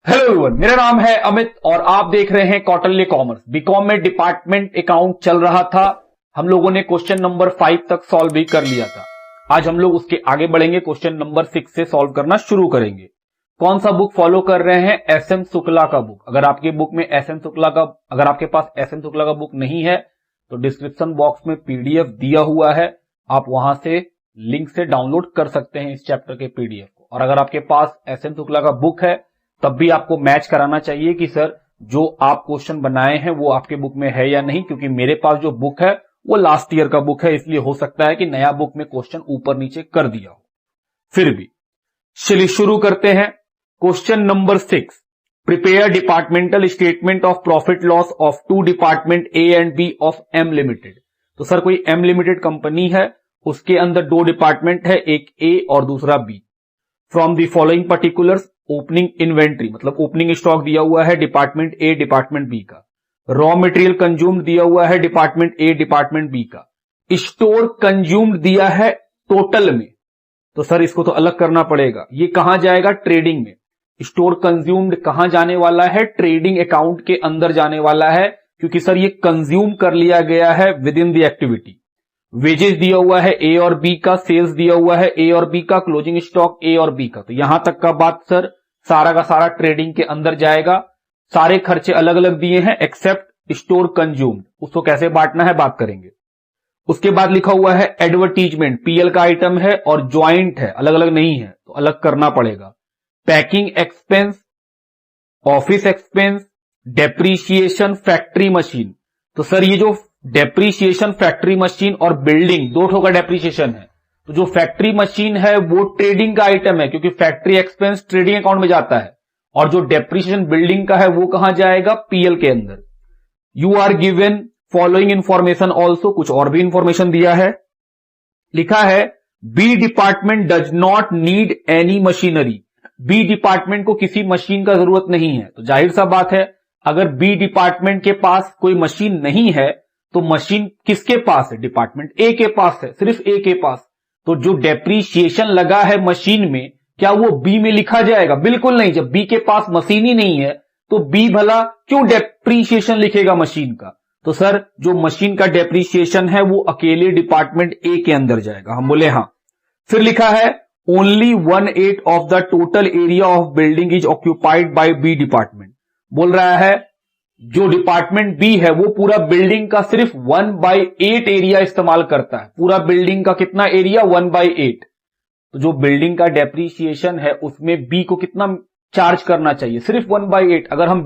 Hello everyone, मेरा नाम है अमित और आप देख रहे हैं कौटिल्य कॉमर्स। बीकॉम में डिपार्टमेंट अकाउंट चल रहा था। हम लोगों ने क्वेश्चन नंबर 5 तक सॉल्व भी कर लिया था। आज हम लोग उसके आगे बढ़ेंगे, क्वेश्चन नंबर 6 से सॉल्व करना शुरू करेंगे। कौन सा बुक फॉलो कर रहे हैं? एसएम शुक्ला का बुक। अगर आपके पास एसएम शुक्ला का बुक नहीं है तो डिस्क्रिप्शन बॉक्स में पीडीएफ दिया हुआ है, आप वहां से लिंक से डाउनलोड कर सकते हैं इस चैप्टर के पीडीएफ को। और अगर आपके पास एसएम शुक्ला का बुक है तब भी आपको मैच कराना चाहिए कि सर जो आप क्वेश्चन बनाए हैं वो आपके बुक में है या नहीं, क्योंकि मेरे पास जो बुक है वो लास्ट ईयर का बुक है, इसलिए हो सकता है कि नया बुक में क्वेश्चन ऊपर नीचे कर दिया हो। फिर भी चलिए शुरू करते हैं। Question number 6, prepare departmental statement of profit loss of two department A and B of M limited. तो सर कोई एम लिमिटेड कंपनी है, उसके अंदर दो डिपार्टमेंट है, एक ए और दूसरा B. From the following particulars, opening inventory मतलब ओपनिंग स्टॉक दिया हुआ है डिपार्टमेंट ए डिपार्टमेंट बी का। रॉ मटेरियल कंज्यूम्ड दिया हुआ है डिपार्टमेंट ए डिपार्टमेंट बी का। स्टोर कंज्यूम्ड दिया है टोटल में, तो सर इसको तो अलग करना पड़ेगा। ये कहां जाएगा? ट्रेडिंग में। स्टोर कंज्यूम्ड कहां जाने वाला है? ट्रेडिंग अकाउंट के अंदर जाने वाला है, क्योंकि सर ये कंज्यूम कर लिया गया है with in the activity. Wages दिया हुआ है ए और बी का, सेल्स दिया हुआ है ए और बी का, क्लोजिंग स्टॉक ए और बी का। तो यहां तक का बात सर सारा का सारा ट्रेडिंग के अंदर जाएगा। सारे खर्चे अलग अलग दिए हैं एक्सेप्ट स्टोर कंज्यूम्ड, उसको कैसे बांटना है बात करेंगे। उसके बाद लिखा हुआ है एडवर्टीजमेंट, पीएल का आइटम है और ज्वाइंट है, अलग अलग नहीं है तो अलग करना पड़ेगा। Packing expense, office expense, depreciation factory machine. तो सर ये जो डेप्रीशिएशन फैक्ट्री मशीन और बिल्डिंग दो ठो का डेप्रीशिएशन है, तो जो फैक्ट्री मशीन है वो ट्रेडिंग का आइटम है, क्योंकि फैक्ट्री एक्सपेंस ट्रेडिंग अकाउंट में जाता है। और जो डेप्रीशिएशन बिल्डिंग का है वो कहां जाएगा? पीएल के अंदर। You are given following information also, कुछ और भी इंफॉर्मेशन दिया है। लिखा है B department does not need any machinery. B department को किसी मशीन का जरूरत नहीं है। तो जाहिर सा बात है, अगर बी डिपार्टमेंट के पास कोई मशीन नहीं है तो मशीन किसके पास है? डिपार्टमेंट ए के पास है, सिर्फ ए के पास। तो जो डेप्रीशिएशन लगा है मशीन में, क्या वो बी में लिखा जाएगा? बिल्कुल नहीं। जब बी के पास मशीन ही नहीं है तो बी भला क्यों डेप्रीशिएशन लिखेगा मशीन का? तो सर जो मशीन का डेप्रीशिएशन है वो अकेले डिपार्टमेंट ए के अंदर जाएगा। हम बोले हां। फिर लिखा है only 1/8 of the total area of building is occupied by B department. बोल रहा है जो डिपार्टमेंट बी है वो पूरा बिल्डिंग का सिर्फ 1/8 एरिया इस्तेमाल करता है। पूरा बिल्डिंग का कितना एरिया? 1/8। तो जो बिल्डिंग का डेप्रीशिएशन है उसमें बी को कितना चार्ज करना चाहिए? सिर्फ 1/8। अगर हम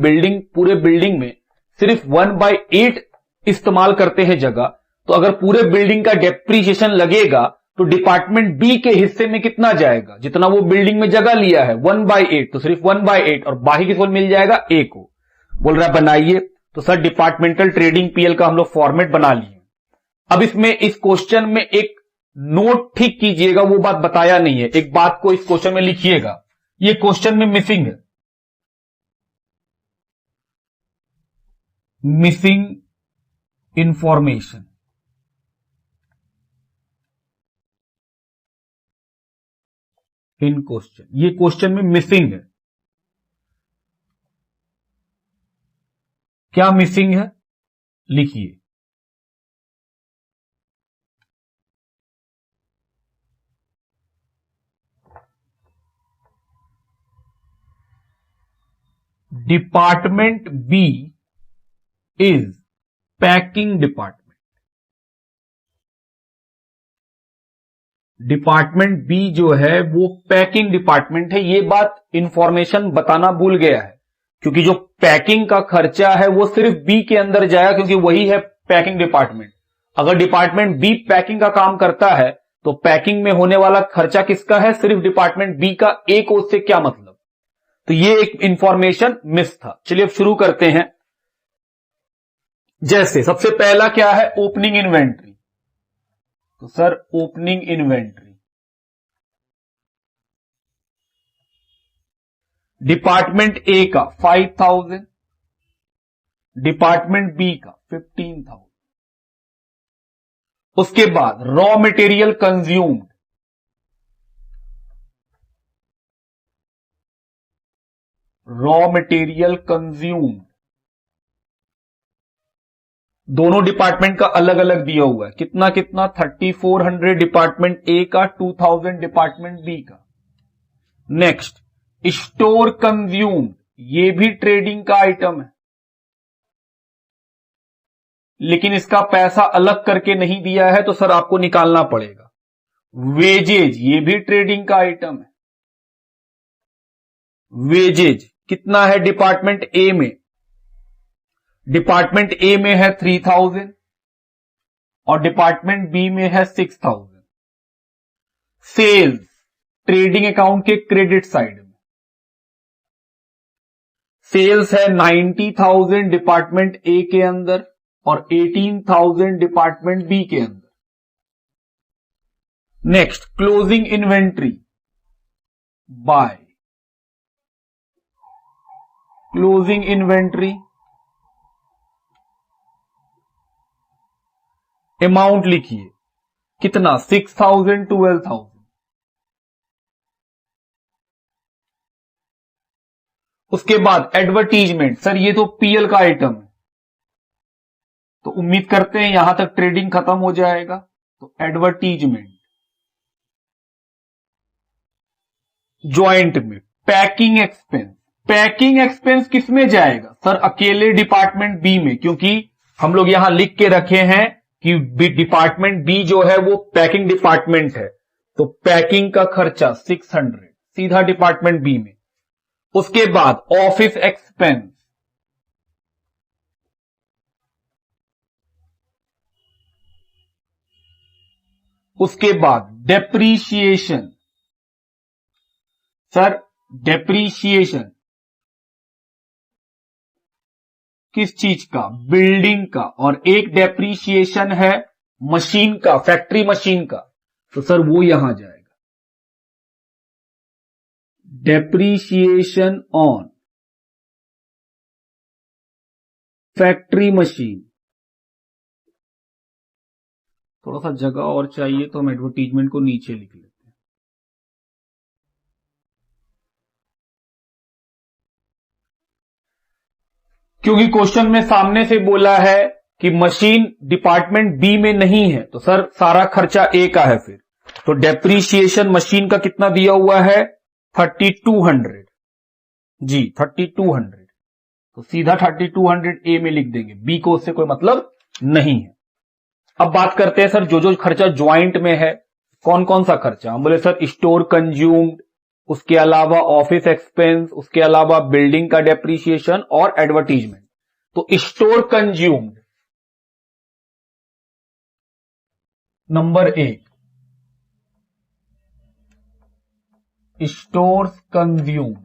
पूरे बिल्डिंग में सिर्फ 1/8 इस्तेमाल करते हैं जगह, तो अगर पूरे बिल्डिंग का डेप्रीशिएशन लगेगा तो डिपार्टमेंट बी के हिस्से में कितना जाएगा? जितना वो बिल्डिंग में जगह लिया है 1/8, तो सिर्फ 1/8 और बाकी किसको मिल जाएगा? ए को। बोल रहा है बनाइए। तो सर डिपार्टमेंटल ट्रेडिंग पीएल का हम लोग फॉर्मेट बना लिए। अब इसमें इस क्वेश्चन में एक नोट ठीक कीजिएगा, वो बात बताया नहीं है, एक बात को इस क्वेश्चन में लिखिएगा, ये क्वेश्चन में मिसिंग है। Missing information. इन क्वेश्चन, ये क्वेश्चन में मिसिंग है। क्या मिसिंग है? लिखिए। Department B is packing department. Department B जो है वो पैकिंग डिपार्टमेंट है। ये बात इंफॉर्मेशन बताना भूल गया है, क्योंकि जो पैकिंग का खर्चा है वो सिर्फ बी के अंदर जाएगा, क्योंकि वही है पैकिंग डिपार्टमेंट। अगर डिपार्टमेंट बी पैकिंग का काम करता है तो पैकिंग में होने वाला खर्चा किसका है? सिर्फ डिपार्टमेंट बी का। ए को उससे क्या मतलब? तो ये एक इंफॉर्मेशन मिस था। चलिए अब शुरू करते हैं। जैसे सबसे पहला क्या है? Opening inventory. तो sir opening inventory department A का 5000, डिपार्टमेंट बी का 15,000। उसके बाद raw material raw material consumed, दोनों डिपार्टमेंट का अलग अलग दिया हुआ है, कितना कितना 3400 डिपार्टमेंट ए का, 2000 डिपार्टमेंट बी का। नेक्स्ट स्टोर कंज्यूम्ड, ये भी ट्रेडिंग का आइटम है, लेकिन इसका पैसा अलग करके नहीं दिया है तो सर आपको निकालना पड़ेगा। वेजेज, ये भी ट्रेडिंग का आइटम है। वेजेज कितना है डिपार्टमेंट ए में? डिपार्टमेंट ए में है 3000 और डिपार्टमेंट बी में है 6000। सेल्स ट्रेडिंग अकाउंट के क्रेडिट साइड में, सेल्स है 90,000 डिपार्टमेंट ए के अंदर और 18,000 डिपार्टमेंट बी के अंदर। Next closing inventory by, closing inventory amount लिखिए, कितना 6,000 12,000। उसके बाद एडवर्टीजमेंट, सर ये तो पीएल का आइटम है, तो उम्मीद करते हैं यहां तक ट्रेडिंग खत्म हो जाएगा। तो एडवर्टीजमेंट, ज्वाइंट में पैकिंग एक्सपेंस, पैकिंग एक्सपेंस किस में जाएगा? सर अकेले डिपार्टमेंट बी में, क्योंकि हम लोग यहां लिख के रखे हैं कि डिपार्टमेंट बी जो है वो पैकिंग डिपार्टमेंट है, तो पैकिंग का खर्चा 600 सीधा डिपार्टमेंट बी में। उसके बाद ऑफिस एक्सपेंस, उसके बाद डेप्रीशिएशन, सर डेप्रीशिएशन किस चीज का? बिल्डिंग का, और एक डेप्रीशिएशन है मशीन का, फैक्ट्री मशीन का, तो सर वो यहां जाएगा। Depreciation on factory machine. थोड़ा सा जगह और चाहिए तो हम एडवर्टीजमेंट को नीचे लिख लेते हैं। क्योंकि क्वेश्चन में सामने से बोला है कि मशीन डिपार्टमेंट बी में नहीं है, तो सर सारा खर्चा ए का है फिर, तो डेप्रीशिएशन मशीन का कितना दिया हुआ है? 3200 जी, 3200, तो सीधा 3200 ए में लिख देंगे, बी को उससे कोई मतलब नहीं है। अब बात करते हैं सर जो जो खर्चा ज्वाइंट में है, कौन कौन सा खर्चा? हम बोले सर स्टोर कंज्यूम्ड, उसके अलावा ऑफिस एक्सपेंस, उसके अलावा बिल्डिंग का डेप्रीशिएशन और एडवर्टीजमेंट। तो store consumed number 1, stores consumed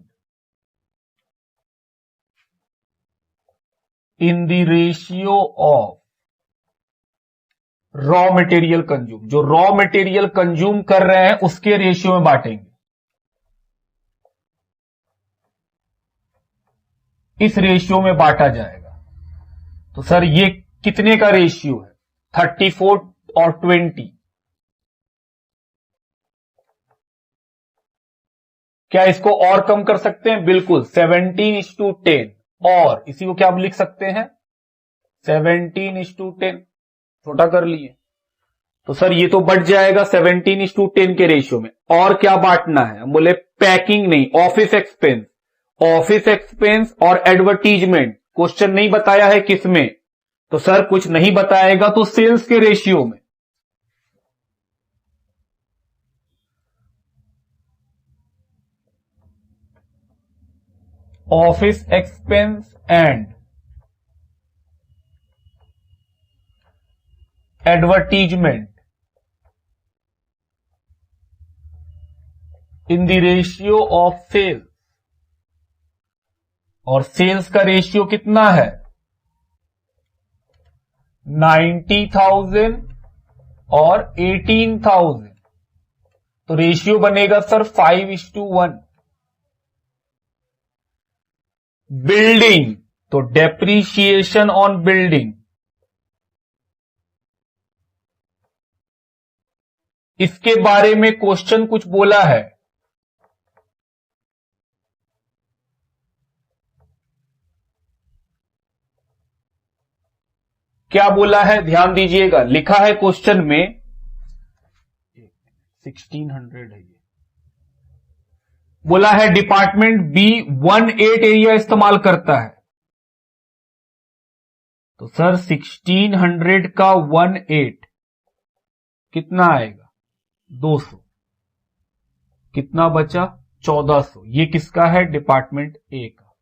in the ratio of raw material consume, जो रॉ मटेरियल कंज्यूम कर रहे हैं उसके रेशियो में बांटेंगे। इस रेशियो में बांटा जाएगा। तो सर ये कितने का रेशियो है? 34 और 20। क्या इसको और कम कर सकते हैं? बिल्कुल, 17:10, और इसी को क्या हम लिख सकते हैं? 17:10, छोटा कर लिए। तो सर ये तो बढ़ जाएगा 17:10 के रेशियो में। और क्या बांटना है? हम बोले पैकिंग नहीं, ऑफिस एक्सपेंस, ऑफिस एक्सपेंस और एडवर्टीजमेंट क्वेश्चन नहीं बताया है किसमें, तो सर कुछ नहीं बताएगा तो सेल्स के रेशियो में। Office expense and advertisement in the ratio of sales, और सेल्स का रेशियो कितना है? 90,000 और 18,000, तो रेशियो बनेगा सर 5:1। बिल्डिंग, तो डेप्रीशिएशन ऑन बिल्डिंग, इसके बारे में क्वेश्चन कुछ बोला है? क्या बोला है, ध्यान दीजिएगा, लिखा है क्वेश्चन में 1600 है, ये बोला है डिपार्टमेंट बी 1/8 एरिया इस्तेमाल करता है। तो सर 1600 का 1/8 कितना आएगा, 200, कितना बचा 1400। ये किसका है, डिपार्टमेंट ए का।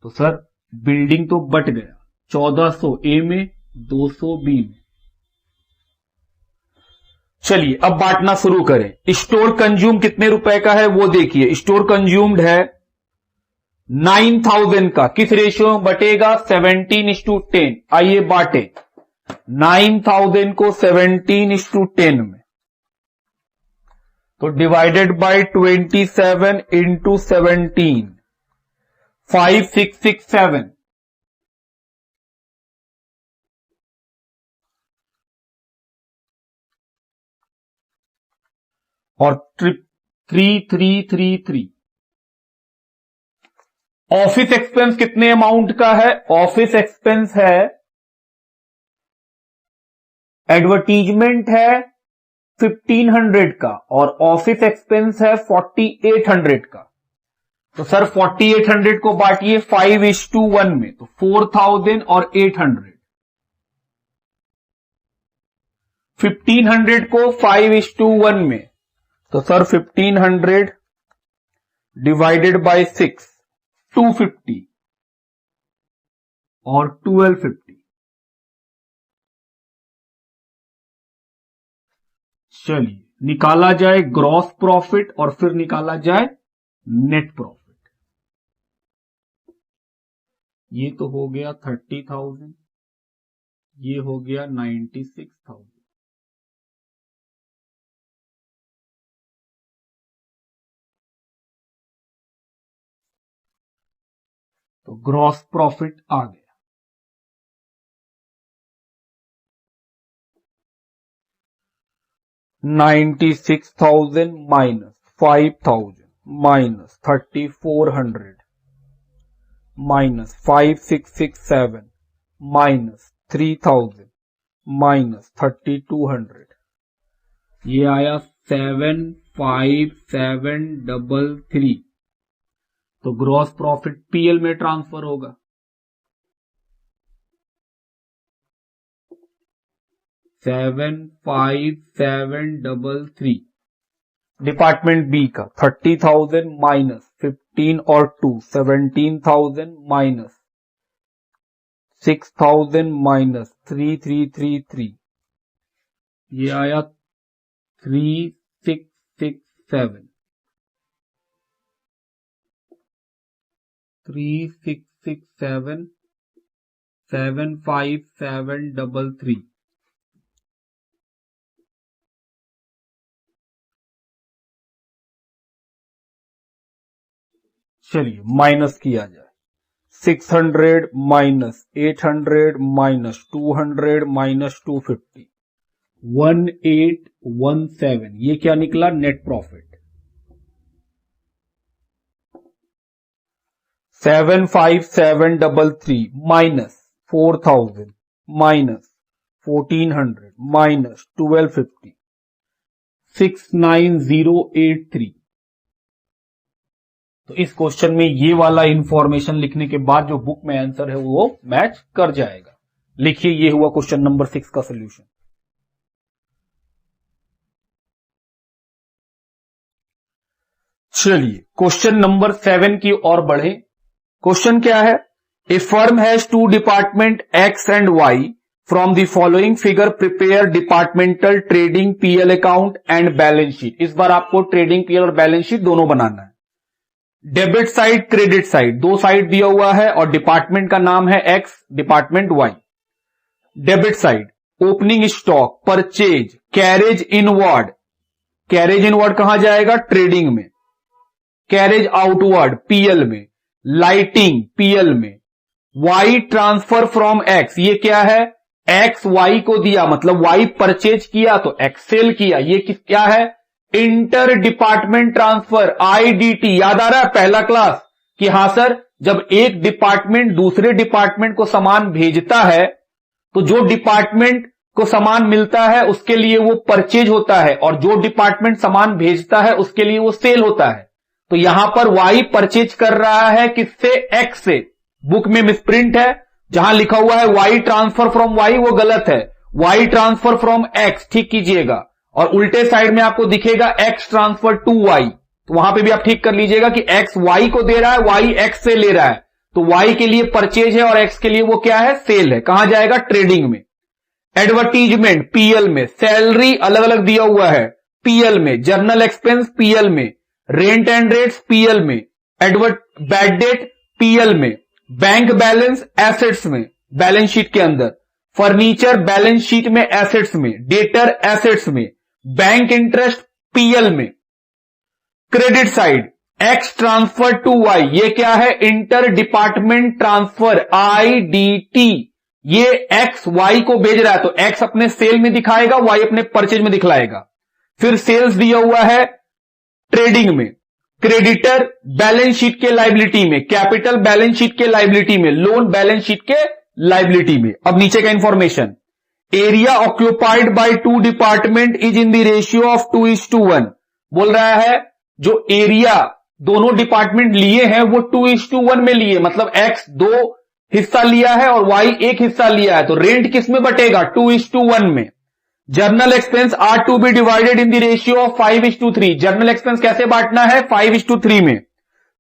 तो सर बिल्डिंग तो बट गया, 1400 ए में, 200 बी में। चलिए अब बांटना शुरू करें। स्टोर कंज्यूम कितने रुपए का है वो देखिए। स्टोर कंज्यूम्ड है 9000 का, किस रेशियो में बटेगा, 17:10। आइए बांटे 9000 को 17:10 में, तो डिवाइडेड बाय 27 इंटू 17, 5667। और 3333। ऑफिस एक्सपेंस कितने अमाउंट का है, ऑफिस एक्सपेंस है, एडवर्टीजमेंट है 1500 का और ऑफिस एक्सपेंस है 4800 का। तो सर 4800 को बांटिए 5:1 में, तो 4000 और 800। 1500 को 5:1 में, तो सर 1500 डिवाइडेड बाय 6, 250 और 1250। चलिए निकाला जाए ग्रॉस प्रॉफिट और फिर निकाला जाए नेट प्रॉफिट। ये तो हो गया 30,000, ये हो गया 96,000। तो ग्रॉस प्रॉफिट आ गया। $96,000 minus 5,000 minus 3,400 minus 5,667 minus 3,000 minus 3,200, ये आया 7,5,733। तो ग्रॉस प्रॉफिट पीएल में ट्रांसफर होगा। 7,5,733। डिपार्टमेंट बी का 30,000 माइनस 15 और 2 17,000 माइनस 6,000 माइनस 3,333, ये आया 3,667। 3,667 7,5,733। चलिए माइनस किया जाए। 600 माइनस 800 माइनस 200 माइनस 250, 1817। ये क्या निकला, net profit. 7,5,733 minus 4,000 minus 1,400 minus 1,250, 69083। तो इस क्वेश्चन में ये वाला इंफॉर्मेशन लिखने के बाद जो बुक में आंसर है वो मैच कर जाएगा। लिखिए, ये हुआ क्वेश्चन नंबर 6 का सॉल्यूशन। चलिए क्वेश्चन नंबर 7 की ओर बढ़े। क्वेश्चन क्या है, a firm has two department X and Y from the following figure prepare departmental trading PL account and balance sheet. इस बार आपको ट्रेडिंग पीएल और बैलेंस शीट दोनों बनाना है। डेबिट साइड क्रेडिट साइड, दो साइड दिया हुआ है और डिपार्टमेंट का नाम है X, department Y. Debit side opening stock, purchase, carriage inward. Carriage inward कहां जाएगा, ट्रेडिंग में। कैरेज आउटवर्ड पीएल में, लाइटिंग पीएल में। वाई ट्रांसफर फ्रॉम एक्स, ये क्या है, एक्स वाई को दिया, मतलब वाई परचेज किया तो एक्स सेल किया। ये क्या है, इंटर डिपार्टमेंट ट्रांसफर, आईडीटी। याद आ रहा है पहला क्लास कि हां सर, जब एक डिपार्टमेंट दूसरे डिपार्टमेंट को सामान भेजता है तो जो डिपार्टमेंट को सामान मिलता है उसके लिए वो परचेज होता है, और जो डिपार्टमेंट सामान भेजता है उसके लिए वो सेल होता है। तो यहां पर वाई परचेज कर रहा है किससे? एक्स से। बुक में मिसप्रिंट है, जहां लिखा हुआ है वाई ट्रांसफर फ्रॉम वाई, वो गलत है, वाई ट्रांसफर फ्रॉम एक्स ठीक कीजिएगा। और उल्टे साइड में आपको दिखेगा एक्स ट्रांसफर टू वाई, तो वहां पे भी आप ठीक कर लीजिएगा कि एक्स वाई को दे रहा है, वाई एक्स से ले रहा है, तो वाई के लिए परचेज है और एक्स के लिए वो क्या है? सेल है। कहां जाएगा? ट्रेडिंग में। एडवर्टीजमेंट पीएल में, सैलरी अलग अलग दिया हुआ है पीएल में, जर्नल एक्सपेंस पीएल में, रेंट एंड रेट्स पीएल में, बैड डेट पीएल में, बैंक बैलेंस एसेट्स में बैलेंस शीट के अंदर, फर्नीचर बैलेंस शीट में एसेट्स में, डेटर एसेट्स में, बैंक इंटरेस्ट पीएल में। Credit side X transfer to Y, ये क्या है? Inter department transfer IDT. ये एक्स वाई को भेज रहा है, तो एक्स अपने सेल में दिखाएगा, वाई अपने परचेज में दिखलाएगा। फिर सेल्स दिया हुआ है ट्रेडिंग में, क्रेडिटर बैलेंस शीट के लाइबिलिटी में, कैपिटल बैलेंस शीट के लाइबिलिटी में, लोन बैलेंस शीट के लाइबिलिटी में। अब नीचे का information, area occupied by two department is in the ratio of 2:1। बोल रहा है जो एरिया दोनों डिपार्टमेंट लिए हैं वो 2:1 में लिए, मतलब एक्स 2 हिस्सा लिया है और वाई 1 हिस्सा लिया है, तो रेंट किस में बटेगा? 2:1 में। General expense are to be divided in the ratio of 5:3। General expense कैसे बांटना है? 5:3 में।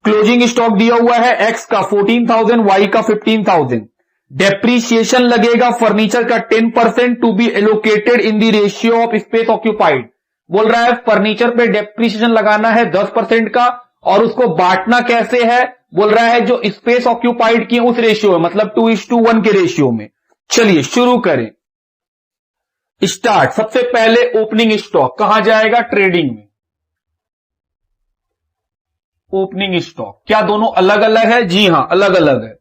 क्लोजिंग स्टॉक दिया हुआ है एक्स का 14,000, वाई का 15,000। डेप्रीशिएशन लगेगा फर्नीचर का 10% to be allocated in the ratio of space occupied. बोल रहा है फर्नीचर पे डेप्रीशिएशन लगाना है 10% का, और उसको बांटना कैसे है? बोल रहा है जो स्पेस ऑक्यूपाइड की उस रेशियो में, मतलब 2:1 के रेशियो में। चलिए शुरू करें, स्टार्ट। सबसे पहले ओपनिंग स्टॉक कहां जाएगा? ट्रेडिंग में। ओपनिंग स्टॉक क्या दोनों अलग अलग है? जी हां, अलग अलग है,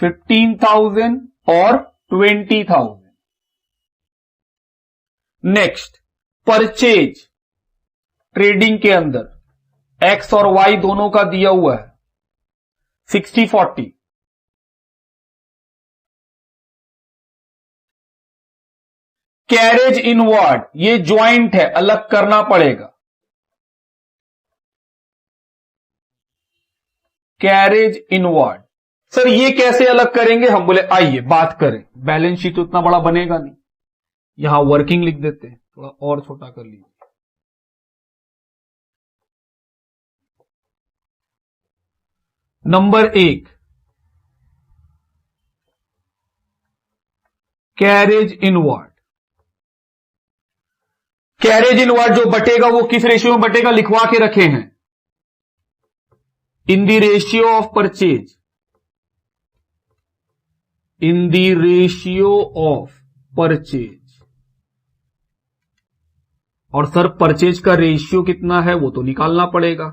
15,000 और 20,000। नेक्स्ट परचेज, ट्रेडिंग के अंदर एक्स और वाई दोनों का दिया हुआ है 60-40। कैरेज इनवर्ड, ये ज्वाइंट है, अलग करना पड़ेगा। कैरेज इनवर्ड, सर ये कैसे अलग करेंगे? हम बोले आइए बात करें। बैलेंस शीट तो उतना बड़ा बनेगा नहीं, यहां वर्किंग लिख देते हैं, थोड़ा और छोटा कर लीजिए। Number 1 carriage inward. Carriage inward जो बटेगा वो किस रेशियो में बटेगा? लिखवा के रखे हैं, इन the ratio of purchase, in the ratio of purchase. और सर परचेज का रेशियो कितना है वो तो निकालना पड़ेगा।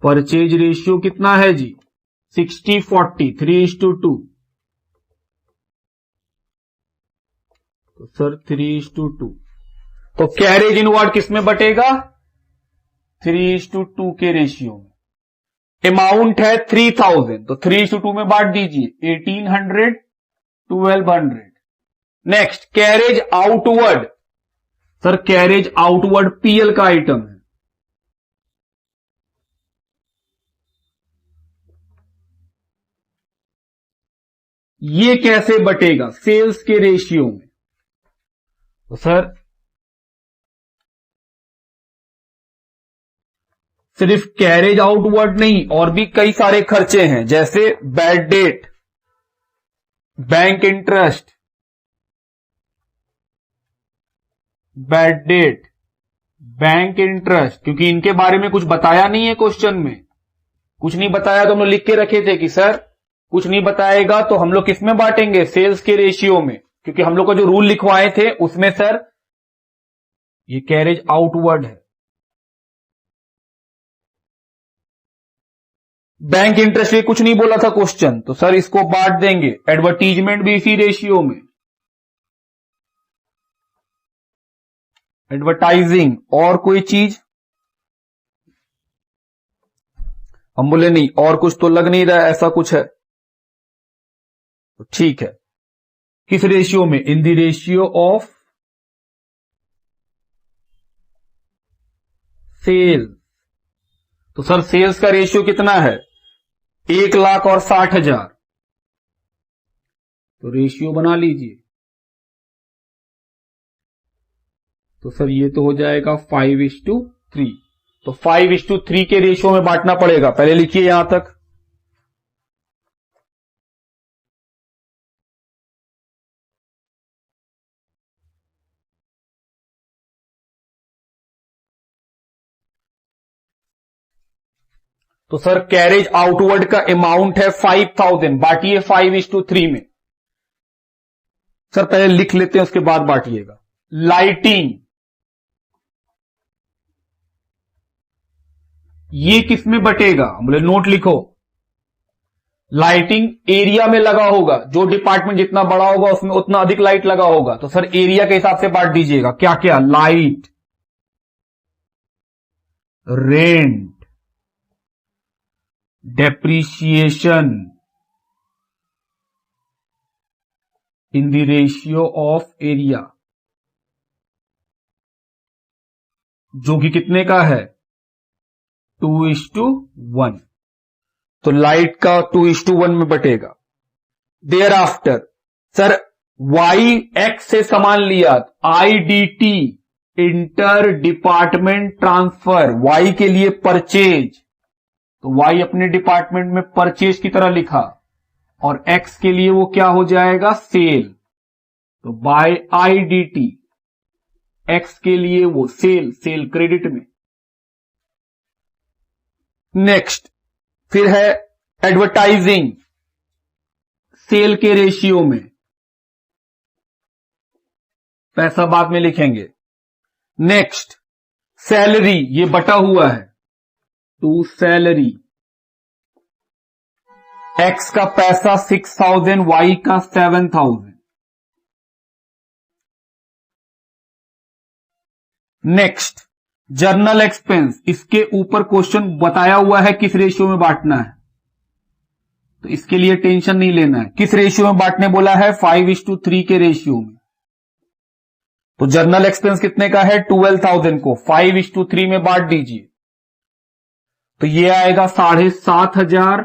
परचेज रेशियो कितना है जी? 60-40, 3:2। तो सर 3:2, तो कैरेज इनवर्ड किस में बटेगा? 3:2 के रेशियो में। अमाउंट है 3,000, तो 3:2 में बांट दीजिए, 1,800, 1,200। Next carriage outward, sir carriage outward PL का आइटम है, ये कैसे बटेगा? सेल्स के रेशियो में। तो सर सिर्फ कैरेज आउटवर्ड नहीं, और भी कई सारे खर्चे हैं, जैसे bad debt, bank interest, bad debt, bank interest, क्योंकि इनके बारे में कुछ बताया नहीं है क्वेश्चन में। कुछ नहीं बताया तो हम लोग लिख के रखे थे कि सर कुछ नहीं बताएगा तो हम लोग किस में बांटेंगे? सेल्स के रेशियो में, क्योंकि हम लोग को जो रूल लिखवाए थे उसमें सर ये कैरेज आउटवर्ड है। बैंक इंटरेस्ट ये कुछ नहीं बोला था क्वेश्चन, तो सर इसको बांट देंगे। एडवर्टीजमेंट भी इसी रेशियो में, एडवर्टाइजिंग और कोई चीज, हम बोले नहीं और कुछ तो लग नहीं रहा है, ऐसा कुछ है तो ठीक है। किस रेशियो में? In the ratio of sales. तो सर सेल्स का रेशियो कितना है? 1,60,000। तो रेशियो बना लीजिए। तो सर ये तो हो जाएगा 5:3। तो 5:3 के रेशियो में बांटना पड़ेगा। पहले लिखिए यहां तक। तो सर कैरेज आउटवर्ड का अमाउंट है 5,000, बांटिए 5:3 में। सर पहले लिख लेते हैं, उसके बाद बांटिएगा। लाइटिंग, ये किस में बटेगा? बोले नोट लिखो। लाइटिंग एरिया में लगा होगा, जो डिपार्टमेंट जितना बड़ा होगा उसमें उतना अधिक लाइट लगा होगा। तो सर एरिया के हिसाब से बांट दीजिएगा। क्या क्या? Light, rent, depreciation in the ratio of area, जो कि कितने का है? 2:1। तो लाइट का 2:1 में बटेगा। Thereafter sir Y X से सामान लिया, IDT, inter department transfer. Y के लिए परचेज, तो वाई अपने डिपार्टमेंट में परचेज की तरह लिखा, और एक्स के लिए वो क्या हो जाएगा? सेल। तो बाय IDT, एक्स के लिए वो सेल, सेल क्रेडिट में। नेक्स्ट फिर है एडवर्टाइजिंग, सेल के रेशियो में, पैसा बाद में लिखेंगे। नेक्स्ट सैलरी, ये बटा हुआ है टू सैलरी। एक्स का पैसा 6,000, वाई का 7,000। नेक्स्ट जर्नल एक्सपेंस, इसके ऊपर क्वेश्चन बताया हुआ है किस रेशियो में बांटना है, तो इसके लिए टेंशन नहीं लेना है। किस रेशियो में बांटने बोला है? 5:3 के रेशियो में। तो जर्नल एक्सपेंस कितने का है? 12,000 को 5:3 में बांट दीजिए। तो ये आएगा 7,500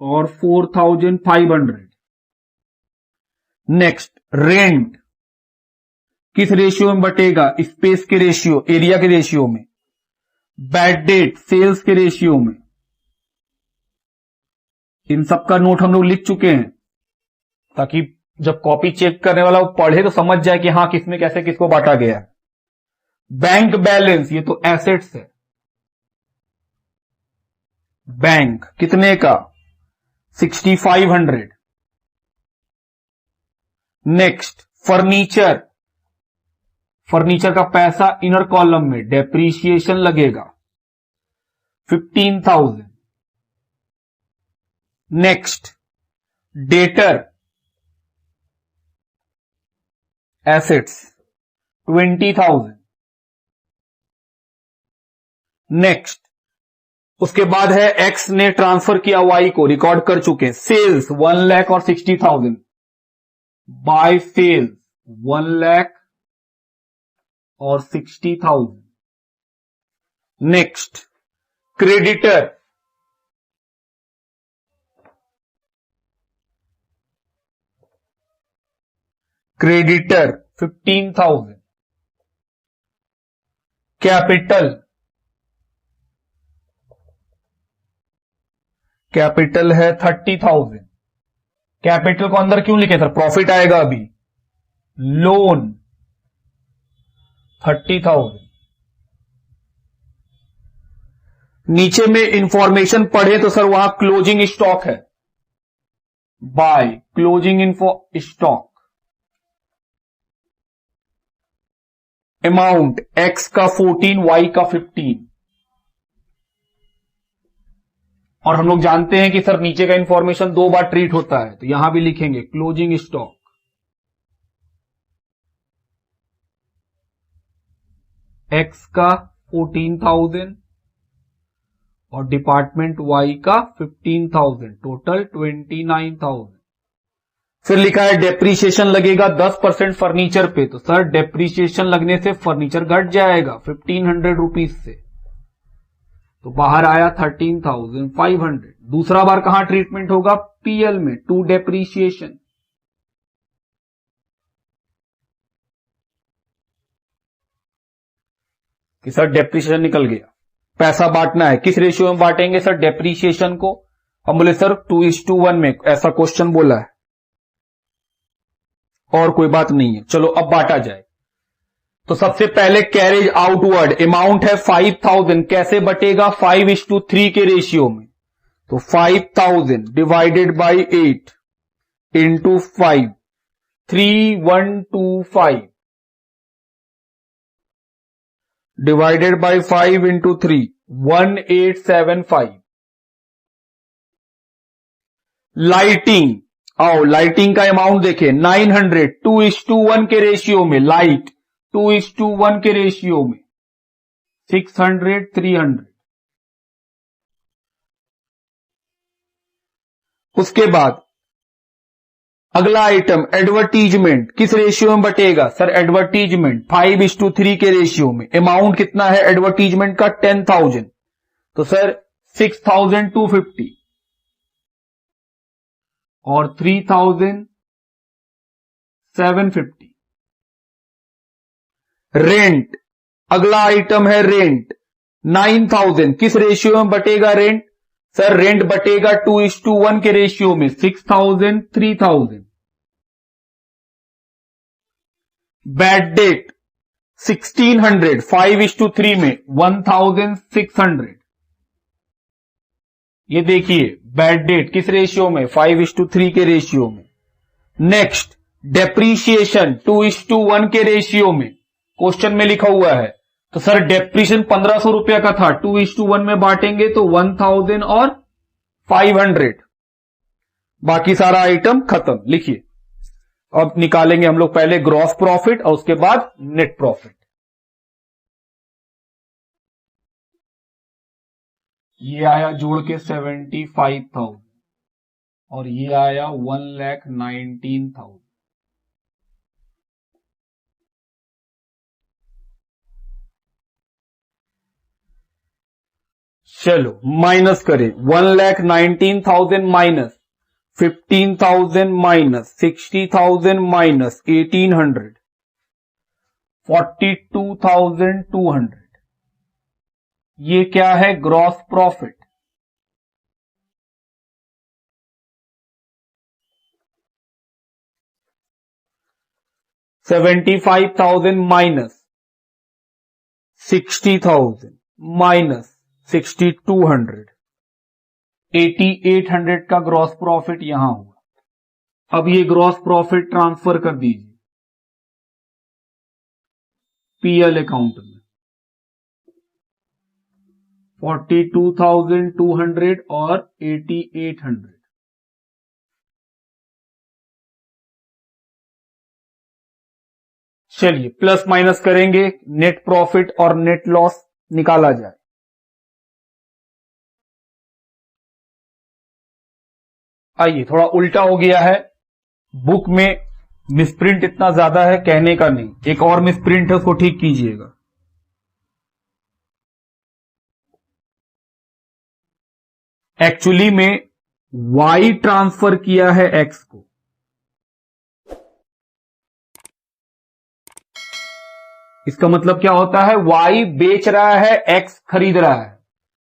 और 4,500। नेक्स्ट रेंट, किस रेशियो में बटेगा? स्पेस के रेशियो, एरिया के रेशियो में। बैड डेट सेल्स के रेशियो में। इन सब का नोट हम लोग लिख चुके हैं, ताकि जब कॉपी चेक करने वाला वो पढ़े तो समझ जाए कि हां किसमें कैसे किसको बांटा गया है। बैंक बैलेंस, ये तो एसेट्स है। बैंक कितने का? 6,500। नेक्स्ट फर्नीचर, फर्नीचर का पैसा इनर कॉलम में, डेप्रीशिएशन लगेगा 15,000। Next debtor assets 20,000। नेक्स्ट उसके बाद है एक्स ने ट्रांसफर किया वाई को, रिकॉर्ड कर चुके। सेल्स 1 लाख और 60,000, बाय सेल्स 1 लाख और 60,000। Next creditor, creditor 15,000। Capital, capital है 30,000। कैपिटल को अंदर क्यों लिखे सर? प्रॉफिट आएगा अभी। लोन 30,000। नीचे में इंफॉर्मेशन पढ़े तो सर वहां क्लोजिंग स्टॉक है, by closing info stock. Amount x का 14, वाई का 15। और हम लोग जानते हैं कि सर नीचे का इंफॉर्मेशन 2 बार ट्रीट होता है, तो यहां भी लिखेंगे क्लोजिंग स्टॉक। एक्स का 14,000 और डिपार्टमेंट वाई का 15,000, टोटल 29,000। फिर लिखा है डेप्रीशिएशन लगेगा 10% फर्नीचर पे, तो सर डेप्रीशिएशन लगने से फर्नीचर घट जाएगा 1500 रुपीज से, तो बाहर आया 13,500। दूसरा बार कहां ट्रीटमेंट होगा? पीएल में, टू डेप्रीशिएशन। कि सर डेप्रीशिएशन निकल गया, पैसा बांटना है, किस रेशियो में बांटेंगे सर डेप्रीशिएशन को? हम बोले सर 2:1 में, ऐसा क्वेश्चन बोला है और कोई बात नहीं है। चलो अब बांटा जाए। तो सबसे पहले कैरेज आउटवर्ड अमाउंट है 5,000, कैसे बटेगा? 5:3 के रेशियो में, तो 5,000 divided by 8 into 5, 3125 divided by 5 into 3, 1875। Lighting, आओ लाइटिंग का अमाउंट देखें 900, 2:1 के रेशियो में, लाइट 2:1 के रेशियो में, 600, 300। उसके बाद अगला आइटम एडवर्टीजमेंट, किस रेशियो में बटेगा सर? एडवर्टीजमेंट 5:3 के रेशियो में, अमाउंट कितना है एडवर्टीजमेंट का? 10,000, तो सर 6,250 और 3,750। रेंट, अगला आइटम है रेंट 9,000, किस रेशियो में बटेगा रेंट? सर रेंट बटेगा 2:1 के रेशियो में, 6,000, 3,000। बैड डेट 1,600, 5:3 में, 1,600। ये देखिए बैड डेट किस रेशियो में? 5:3 के रेशियो में। नेक्स्ट डेप्रीशिएशन 2:1 के रेशियो में, क्वेश्चन में लिखा हुआ है। तो सर डेप्रीशिएशन 1,500 रुपया का था, 2:1 में बांटेंगे तो 1,000 और 500, बाकी सारा आइटम खत्म। लिखिए अब निकालेंगे हम लोग पहले ग्रॉस प्रॉफिट और उसके बाद नेट प्रॉफिट। ये आया जोड़ के 75,000 और ये आया 1,19,000। चलो माइनस करें, 1,19,000 माइनस 15,000 माइनस 60,000 माइनस 1,800, 42,200। ये क्या है? Gross profit. $75,000 माइनस 60,000 माइनस 6,200, 8,800 का ग्रॉस प्रॉफिट यहां हुआ। अब ये ग्रॉस प्रॉफिट ट्रांसफर कर दीजिए पीएल अकाउंट में, 42,200 और 8,800। चलिए प्लस माइनस करेंगे, नेट प्रॉफिट और नेट लॉस निकाला जाए। आइए थोड़ा उल्टा हो गया है, बुक में मिसप्रिंट इतना ज्यादा है कहने का नहीं, एक और मिसप्रिंट है उसको ठीक कीजिएगा। एक्चुअली में y ट्रांसफर किया है x को, इसका मतलब क्या होता है? y बेच रहा है, x खरीद रहा है।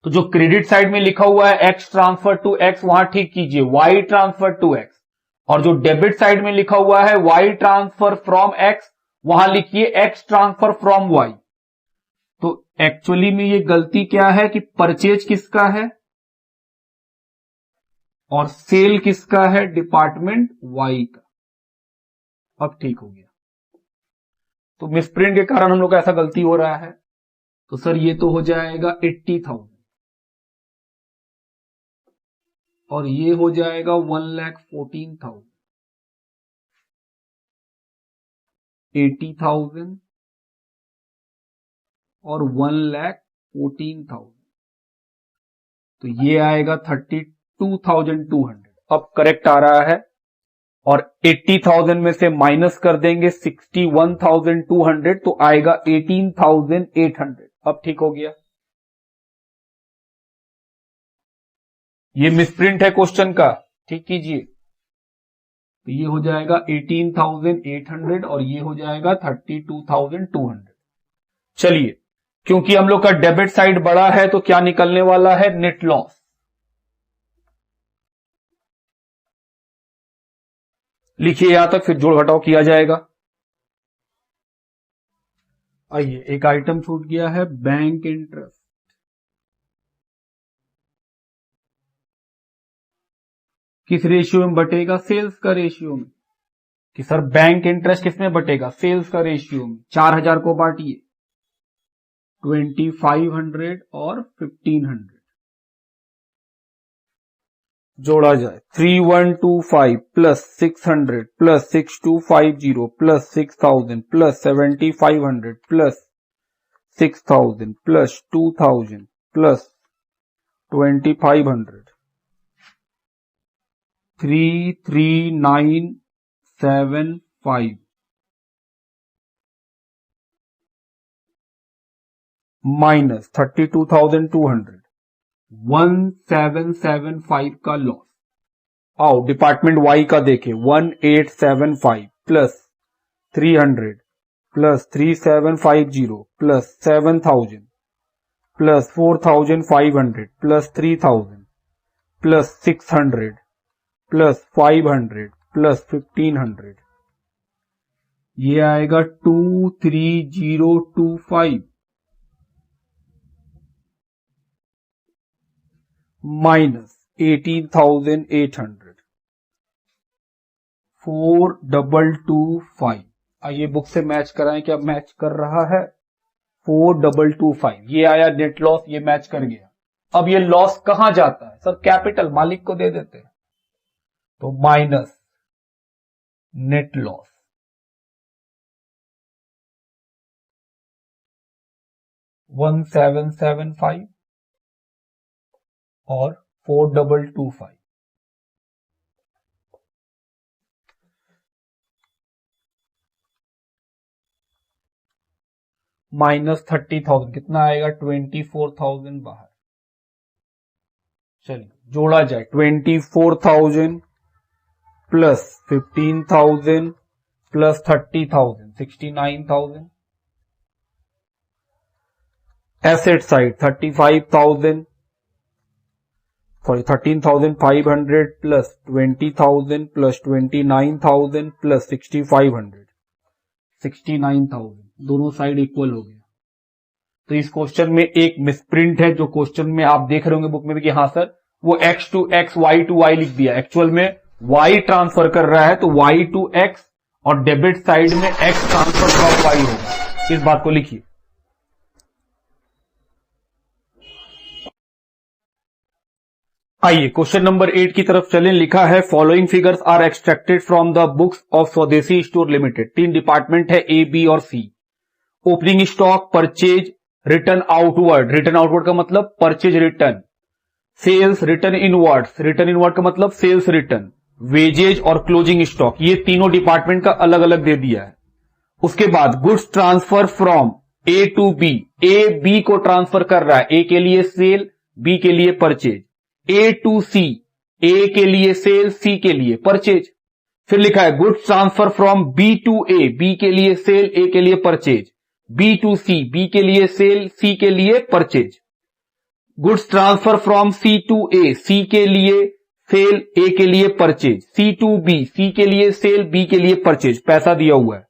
तो जो क्रेडिट साइड में लिखा हुआ है x ट्रांसफर टू x, वहां ठीक कीजिए y ट्रांसफर टू x, और जो डेबिट साइड में लिखा हुआ है y ट्रांसफर फ्रॉम x, वहां लिखिए x ट्रांसफर फ्रॉम y। तो एक्चुअली में ये गलती क्या है कि परचेज किसका है और सेल किसका है? डिपार्टमेंट y का। अब ठीक हो गया। तो मिसप्रिंट के कारण हम लोग का ऐसा गलती हो रहा है। तो सर ये तो हो जाएगा 80,000 और ये हो जाएगा 1,14,000, 80,000 और 1,14,000, तो ये आएगा 32,200। अब करेक्ट आ रहा है। और 80,000 में से माइनस कर देंगे 61,200 तो आएगा 18,800। अब ठीक हो गया। ये मिसप्रिंट है क्वेश्चन का, ठीक कीजिए। तो ये हो जाएगा 18,800 और ये हो जाएगा 32,200। चलिए, क्योंकि हम लोग का डेबिट साइड बड़ा है तो क्या निकलने वाला है, नेट लॉस। लिखिए यहां तक, फिर जोड़ घटाव किया जाएगा। आइए, एक आइटम छूट गया है, बैंक इंटरेस्ट। किस रेशियो में बटेगा, सेल्स का रेशियो में। कि सर बैंक इंटरेस्ट किस में बटेगा, सेल्स का रेशियो में। 4,000 को बांटिए 2,500 और 1,500, जोड़ा जाए 3,125 plus 600 plus 6,250 plus 6,000 plus 7,500 plus 6,000 plus 2,000 plus 2,500, 3,3,975 minus 32,200, 1,775 का लॉस। आओ डिपार्टमेंट वाई का देखें, 1,875 plus 300 plus 3,750 plus 7,000 plus 4,500 plus 3,000 plus 600 plus 500 plus 1,500, ये आएगा 2,3025 माइनस 18,800, 4,225। आइए बुक से मैच कराएं, क्या मैच कर रहा है, 4,225। ये आया नेट लॉस, ये मैच कर गया। अब ये लॉस कहां जाता है, सर कैपिटल मालिक को दे देते हैं, तो माइनस नेट लॉस 1,775 और 4,225। माइनस 30,000 कितना आएगा, 24,000 बाहर। चलिए जोड़ा जाए, 24,000 plus 15,000 plus 30,000 69,000। Asset side 35,000 sorry 13,500 plus 20,000 plus 29,000 plus 6,500 69,000, दोनों साइड इक्वल हो गया। तो इस क्वेश्चन में एक मिसप्रिंट है, जो क्वेश्चन में आप देख रहे होंगे बुक में भी कि हाँ सर वो x to x y to y लिख दिया, एक्चुअल में y ट्रांसफर कर रहा है तो y टू x और डेबिट साइड में x ट्रांसफर फ्रॉम y होगा। इस बात को लिखिए। आइए क्वेश्चन नंबर 8 की तरफ चलें। लिखा है following figures are extracted from the books of Swadeshi store limited. 3 department है A, B और C। Opening stock, purchase, return outward. Return outward का मतलब purchase return. Sales, return inwards. Return inward का मतलब सेल्स रिटर्न। वेजेज और closing stock, ये तीनों department का अलग अलग दे दिया है। उसके बाद goods transfer from A to B। A B को ट्रांसफर कर रहा है, A के लिए सेल, B के लिए purchase. A to C, A के लिए सेल, C के लिए परचेज। फिर लिखा है goods transfer from B to A, B के लिए सेल, A के लिए purchase. B to C, B के लिए सेल, C के लिए purchase. Goods transfer from C to A, C के लिए सेल, A के लिए purchase. C to B, C के लिए सेल, B के लिए परचेज। पैसा दिया हुआ है।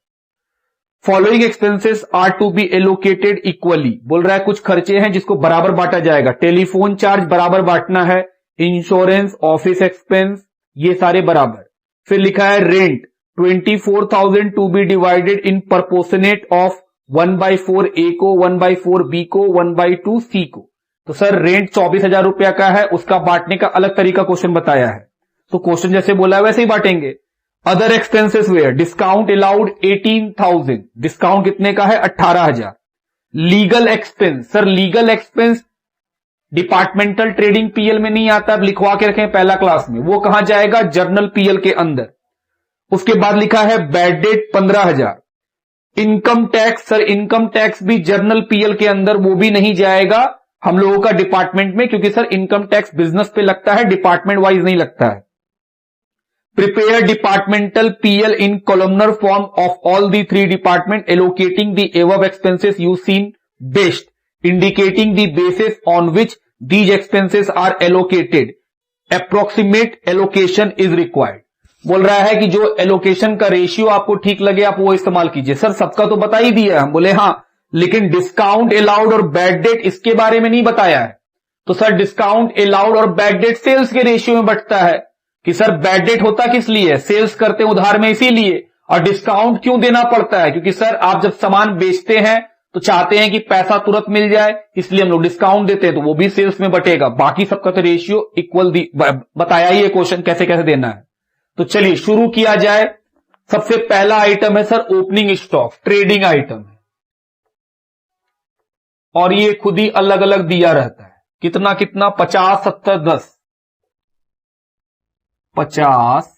Following expenses are to be allocated equally. बोल रहा है कुछ खर्चे हैं जिसको बराबर बांटा जाएगा। टेलीफोन चार्ज बराबर बांटना है, इंश्योरेंस, ऑफिस एक्सपेंस, ये सारे बराबर। फिर लिखा है rent 24,000 to be divided in proportionate of 1/4 A को, 1/4 B को, 1/2 C को। तो सर रेंट 24,000 रुपया का है, उसका बांटने का अलग तरीका क्वेश्चन बताया है। तो क्वेश्चन जैसे बोला है वैसे ही बांटेंगे। Other expenses where discount allowed 18,000, discount कितने का है 18,000। Legal expense, sir legal expense departmental trading PL में नहीं आता, अब लिखवा के रखें पहला क्लास में, वो कहां जाएगा जर्नल पीएल के अंदर। उसके बाद लिखा है bad debt 15,000। Income tax, sir income tax भी जर्नल पीएल के अंदर वो भी नहीं जाएगा हम लोगों का डिपार्टमेंट में, क्योंकि सर इनकम टैक्स बिजनेस पे लगता है, डिपार्टमेंट वाइज नहीं लगता है। Prepare departmental PL in columnar form of all the 3 department allocating the above expenses you seen best, indicating the basis on which these expenses are allocated, approximate allocation is required. बोल रहा है कि जो allocation का ratio आपको ठीक लगे आप वो इस्तेमाल कीजिए। सर सबका तो बता ही दिया है, हम बोले हाँ, लेकिन डिस्काउंट अलाउड और बैड डेट इसके बारे में नहीं बताया है। तो सर डिस्काउंट अलाउड और बैड डेट सेल्स के रेशियो में बंटता है कि सर बैड डेट होता किस लिए, सेल्स करते उधार में इसीलिए, और डिस्काउंट क्यों देना पड़ता है, क्योंकि सर आप जब सामान बेचते हैं तो चाहते हैं कि पैसा तुरंत मिल जाए, इसलिए हम लोग डिस्काउंट देते हैं, तो वो भी सेल्स में बटेगा। बाकी सबका तो रेशियो इक्वल बताया ही है क्वेश्चन कैसे कैसे देना है। तो चलिए शुरू किया जाए। सबसे पहला आइटम है sir opening stock, trading item है, और ये खुद ही अलग अलग दिया रहता है। कितना कितना 50 70 10, 50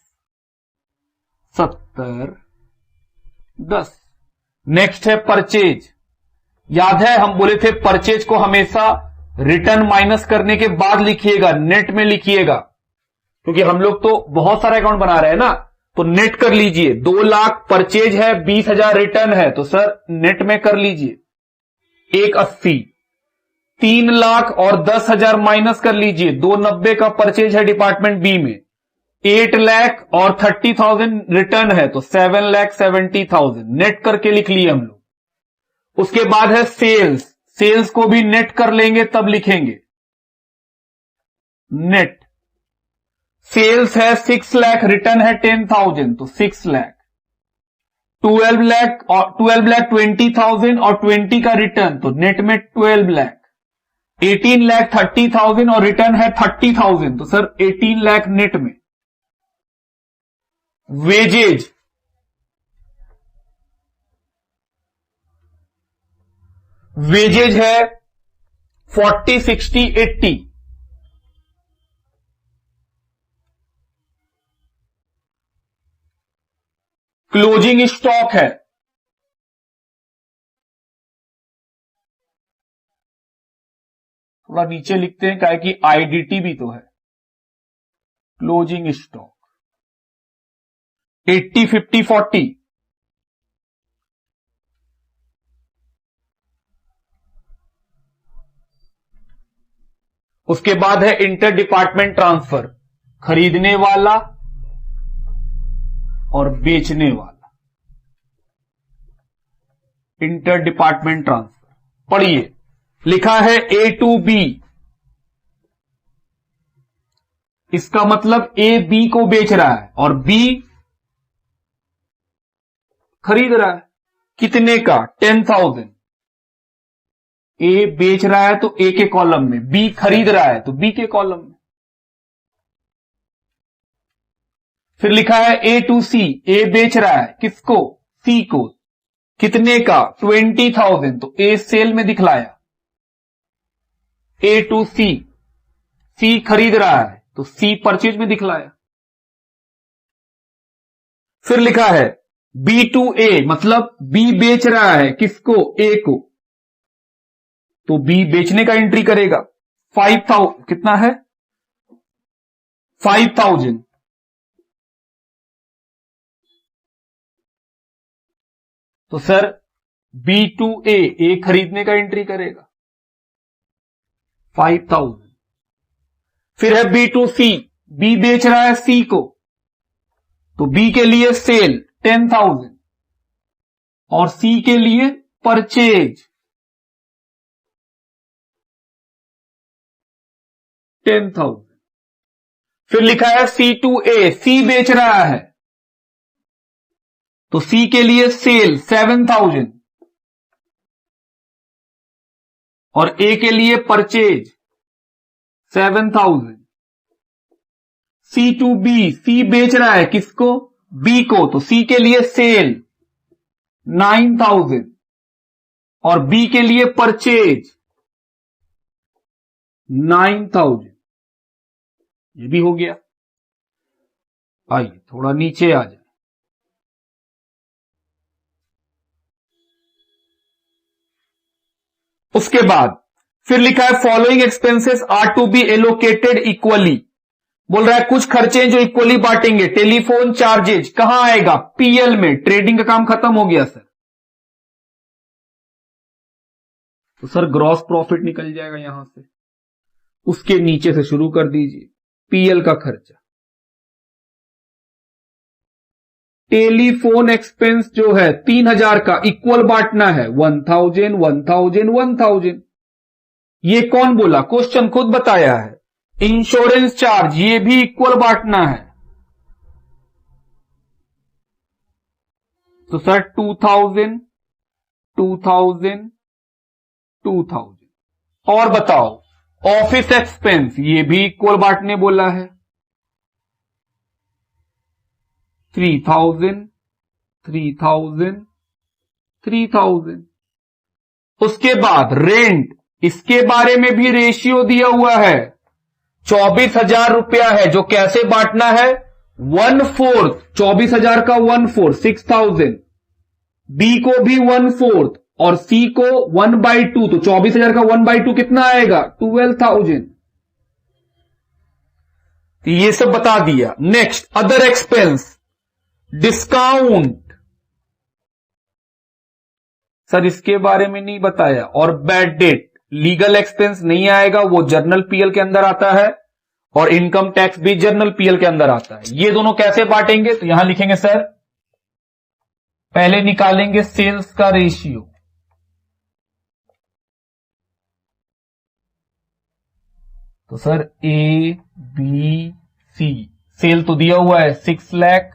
70 10। नेक्स्ट है परचेज। याद है हम बोले थे परचेज को हमेशा रिटर्न माइनस करने के बाद लिखिएगा, नेट में लिखिएगा, क्योंकि हम लोग तो बहुत सारा अकाउंट बना रहे हैं ना, तो नेट कर लीजिए। 2 लाख परचेज है, 20,000 रिटर्न है, तो सर नेट में कर लीजिए 180। 3 लाख और 10,000 माइनस कर लीजिए, 290 का परचेज है डिपार्टमेंट बी में, 8 लाख और 30,000 रिटर्न है, तो 7,70,000 नेट करके लिख लिए हम लोग। उसके बाद है सेल्स, सेल्स को भी नेट कर लेंगे तब लिखेंगे नेट। सेल्स है 6 लाख, रिटर्न है 10,000, तो 6 लाख। 12 लाख और 12 लाख 20,000 और 20 का रिटर्न, तो नेट में 12 लाख। 18 लाख 30,000 और रिटर्न है 30,000, तो सर 18 लाख नेट में। वेजेज, वेजेज है 40 60 80। क्लोजिंग स्टॉक है, थोड़ा नीचे लिखते हैं क्या है कि आईडीटी भी तो है। Closing stock 80 50 40। उसके बाद है इंटर डिपार्टमेंट ट्रांसफर, खरीदने वाला और बेचने वाला। इंटर डिपार्टमेंट ट्रांसफर पढ़िए, लिखा है ए टू बी, इसका मतलब ए बी को बेच रहा है और बी खरीद रहा है। कितने का 10,000। ए बेच रहा है तो ए के कॉलम में, बी खरीद रहा है तो बी के कॉलम में। फिर लिखा है ए टू सी, ए बेच रहा है किसको, सी को, कितने का 20,000, तो ए सेल में दिखलाया। ए टू सी, सी खरीद रहा है तो सी परचेज में दिखलाया। फिर लिखा है बी टू ए, मतलब बी बेच रहा है किसको, ए को, तो बी बेचने का एंट्री करेगा। 5,000 कितना है 5,000, तो सर बी टू ए खरीदने का एंट्री करेगा 5,000। फिर है बी टू सी, बी बेच रहा है सी को, तो बी के लिए सेल 10,000 और सी के लिए परचेज 10,000। फिर लिखा है सी टू ए, सी बेच रहा है तो सी के लिए सेल 7,000 और ए के लिए परचेज 7,000। सी टू बी, सी बेच रहा है किसको, बी को, तो सी के लिए सेल 9,000 और बी के लिए परचेज 9,000। ये भी हो गया। आइए थोड़ा नीचे आ जाए। उसके बाद फिर लिखा है following expenses are to be allocated equally, बोल रहा है कुछ खर्चे जो इक्वली बांटेंगे। टेलीफोन चार्जेज कहां आएगा, पीएल में। ट्रेडिंग का काम खत्म हो गया सर, तो सर ग्रॉस प्रॉफिट निकल जाएगा यहां से। उसके नीचे से शुरू कर दीजिए, पीएल का खर्चा। टेलीफोन एक्सपेंस जो है 3000 का इक्वल बांटना है, 1000 1000 1000। ये कौन बोला, क्वेश्चन खुद बताया है। इंश्योरेंस चार्ज ये भी इक्वल बांटना है, तो सर 2000 2000 2000। और बताओ ऑफिस एक्सपेंस ये भी इक्वल बांटने बोला है, 3000 3000 3000। उसके बाद रेंट, इसके बारे में भी रेशियो दिया हुआ है। 24,000 रुपया है जो कैसे बांटना है, 1/4, 24,000 का 1/4 6000, बी को भी 1/4 और सी को 1/2, तो 24,000 का 1/2 कितना आएगा, 12,000। तो ये सब बता दिया। Next other expense, discount sir इसके बारे में नहीं बताया। और बैड डेट, लीगल एक्सपेंस नहीं आएगा, वो जर्नल पीएल के अंदर आता है, और इनकम टैक्स भी जर्नल पीएल के अंदर आता है। ये दोनों कैसे बांटेंगे, तो यहां लिखेंगे सर पहले निकालेंगे सेल्स का रेशियो, तो sir A B C, sale तो दिया हुआ है 6 लाख,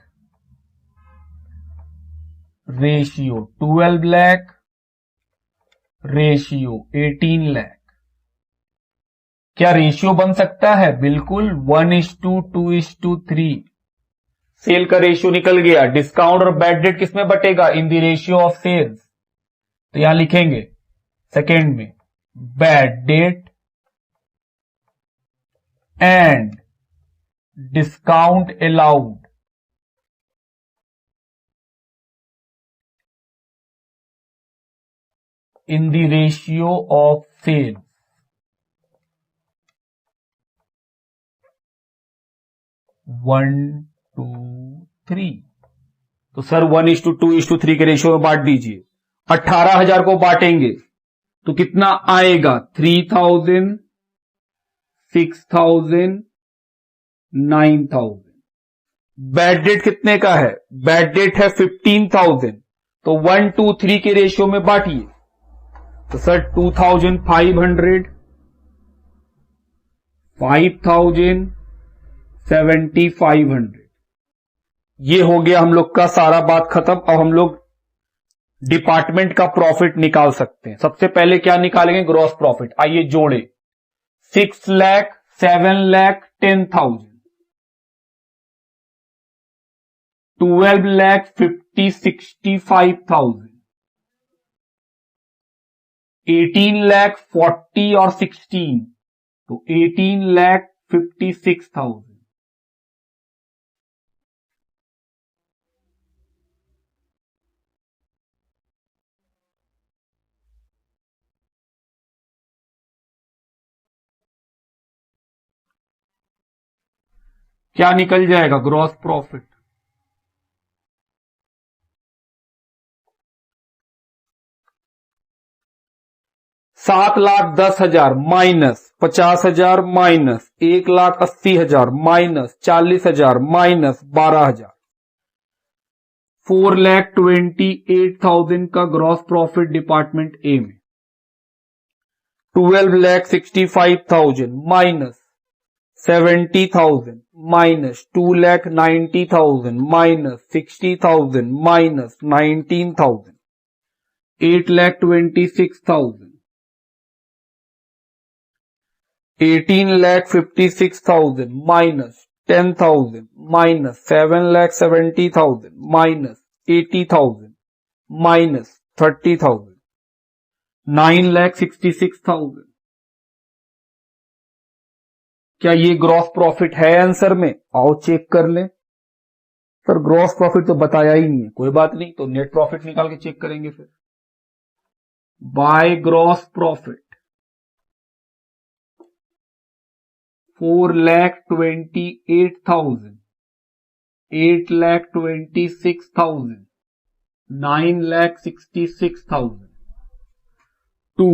रेशियो 12 लाख, रेशियो 18 लाख। क्या रेशियो बन सकता है, बिल्कुल 1:2:3। सेल का रेशियो निकल गया। डिस्काउंट और बैड डेट किसमें बटेगा, in the ratio of sales. तो यहां लिखेंगे सेकेंड में bad debt and discount allowed in the ratio of sales। One two three, तो सर 1:2:3 के रेशियो में बांट दीजिए। 18,000 को बांटेंगे तो कितना आएगा, 3,000 6,000 9,000। बैड डेट कितने का है, बैड डेट है 15,000, तो 1:3 के रेशियो में बांटिए, तो सर 2,500 5,000 7,500। ये हो गया हम लोग का सारा बात खत्म। अब हम लोग डिपार्टमेंट का प्रॉफिट निकाल सकते हैं। सबसे पहले क्या निकालेंगे, ग्रॉस प्रॉफिट। आइए जोड़े, 6 लाख 7 लाख 10,000, 12 लाख 65,000, 18 लाख 40 और 16, तो 18 लाख 56,000। क्या निकल जाएगा, gross profit. $7,10,000 minus 50,000 minus 1,80,000 minus 40,000 minus 12,000, 4,28,000 का ग्रॉस प्रॉफिट डिपार्टमेंट ए में। 12,65,000 minus 70,000 minus 2,90,000 minus 60,000 minus 19,000, 8,26,000, 18,56,000 minus 10,000 minus 7,70,000 minus 80,000 minus 30,000, 9,66,000। क्या ये ग्रॉस प्रॉफिट है आंसर में, आओ चेक कर लें। सर ग्रॉस प्रॉफिट तो बताया ही नहीं है, कोई बात नहीं, तो नेट प्रॉफिट निकाल के चेक करेंगे फिर। By gross profit 4,28,000, 8,26,000, 9,66,000. 2.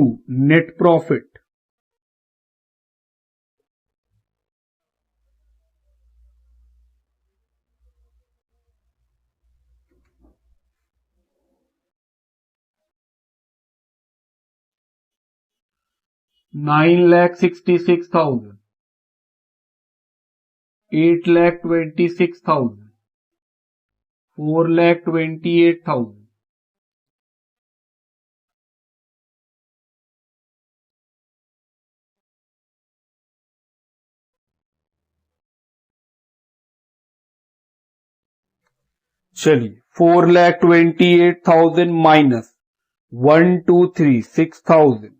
Net profit 9,66,000, 8,26,000, 4,28,000. चलिए 4,28,000 माइनस 1,236,000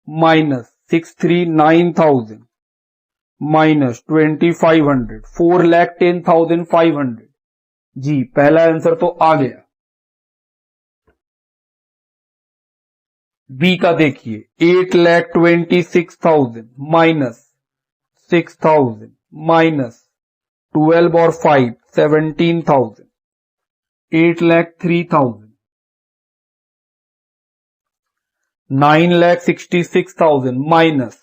माइनस 639,000 माइनस 2,500 4,10,500. जी पहला आंसर तो आ गया. बी का देखिए 8,26,000 माइनस 6,000 माइनस 12 और 5 17,000 8,03,000 9,66,000 माइनस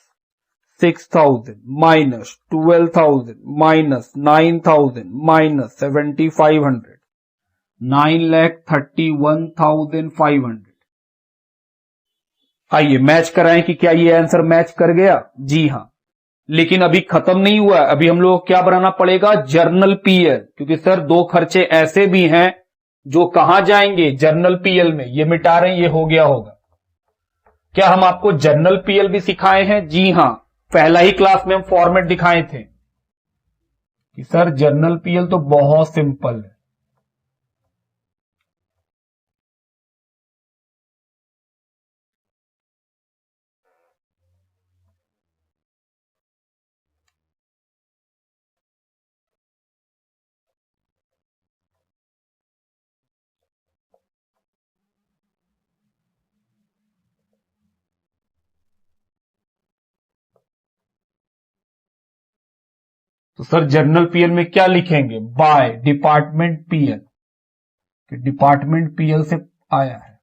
6,000 माइनस 12,000 माइनस 9,000 माइनस 7,500 9,31,500. आइए मैच कराएं कि क्या ये आंसर मैच कर गया. जी हां, लेकिन अभी खत्म नहीं हुआ. अभी हम लोग क्या बनाना पड़ेगा, जर्नल पीएल, क्योंकि सर दो खर्चे ऐसे भी हैं जो कहां जाएंगे, जर्नल पीएल में. ये मिटा रहे हैं, ये हो गया होगा. क्या हम आपको जर्नल पीएल भी सिखाए हैं? जी हां, पहला ही क्लास में हम फॉर्मेट दिखाए थे कि सर जर्नल पीएल तो बहुत सिंपल है. तो सर जर्नल पीएल में क्या लिखेंगे, बाय डिपार्टमेंट पीएल, कि डिपार्टमेंट पीएल से आया है.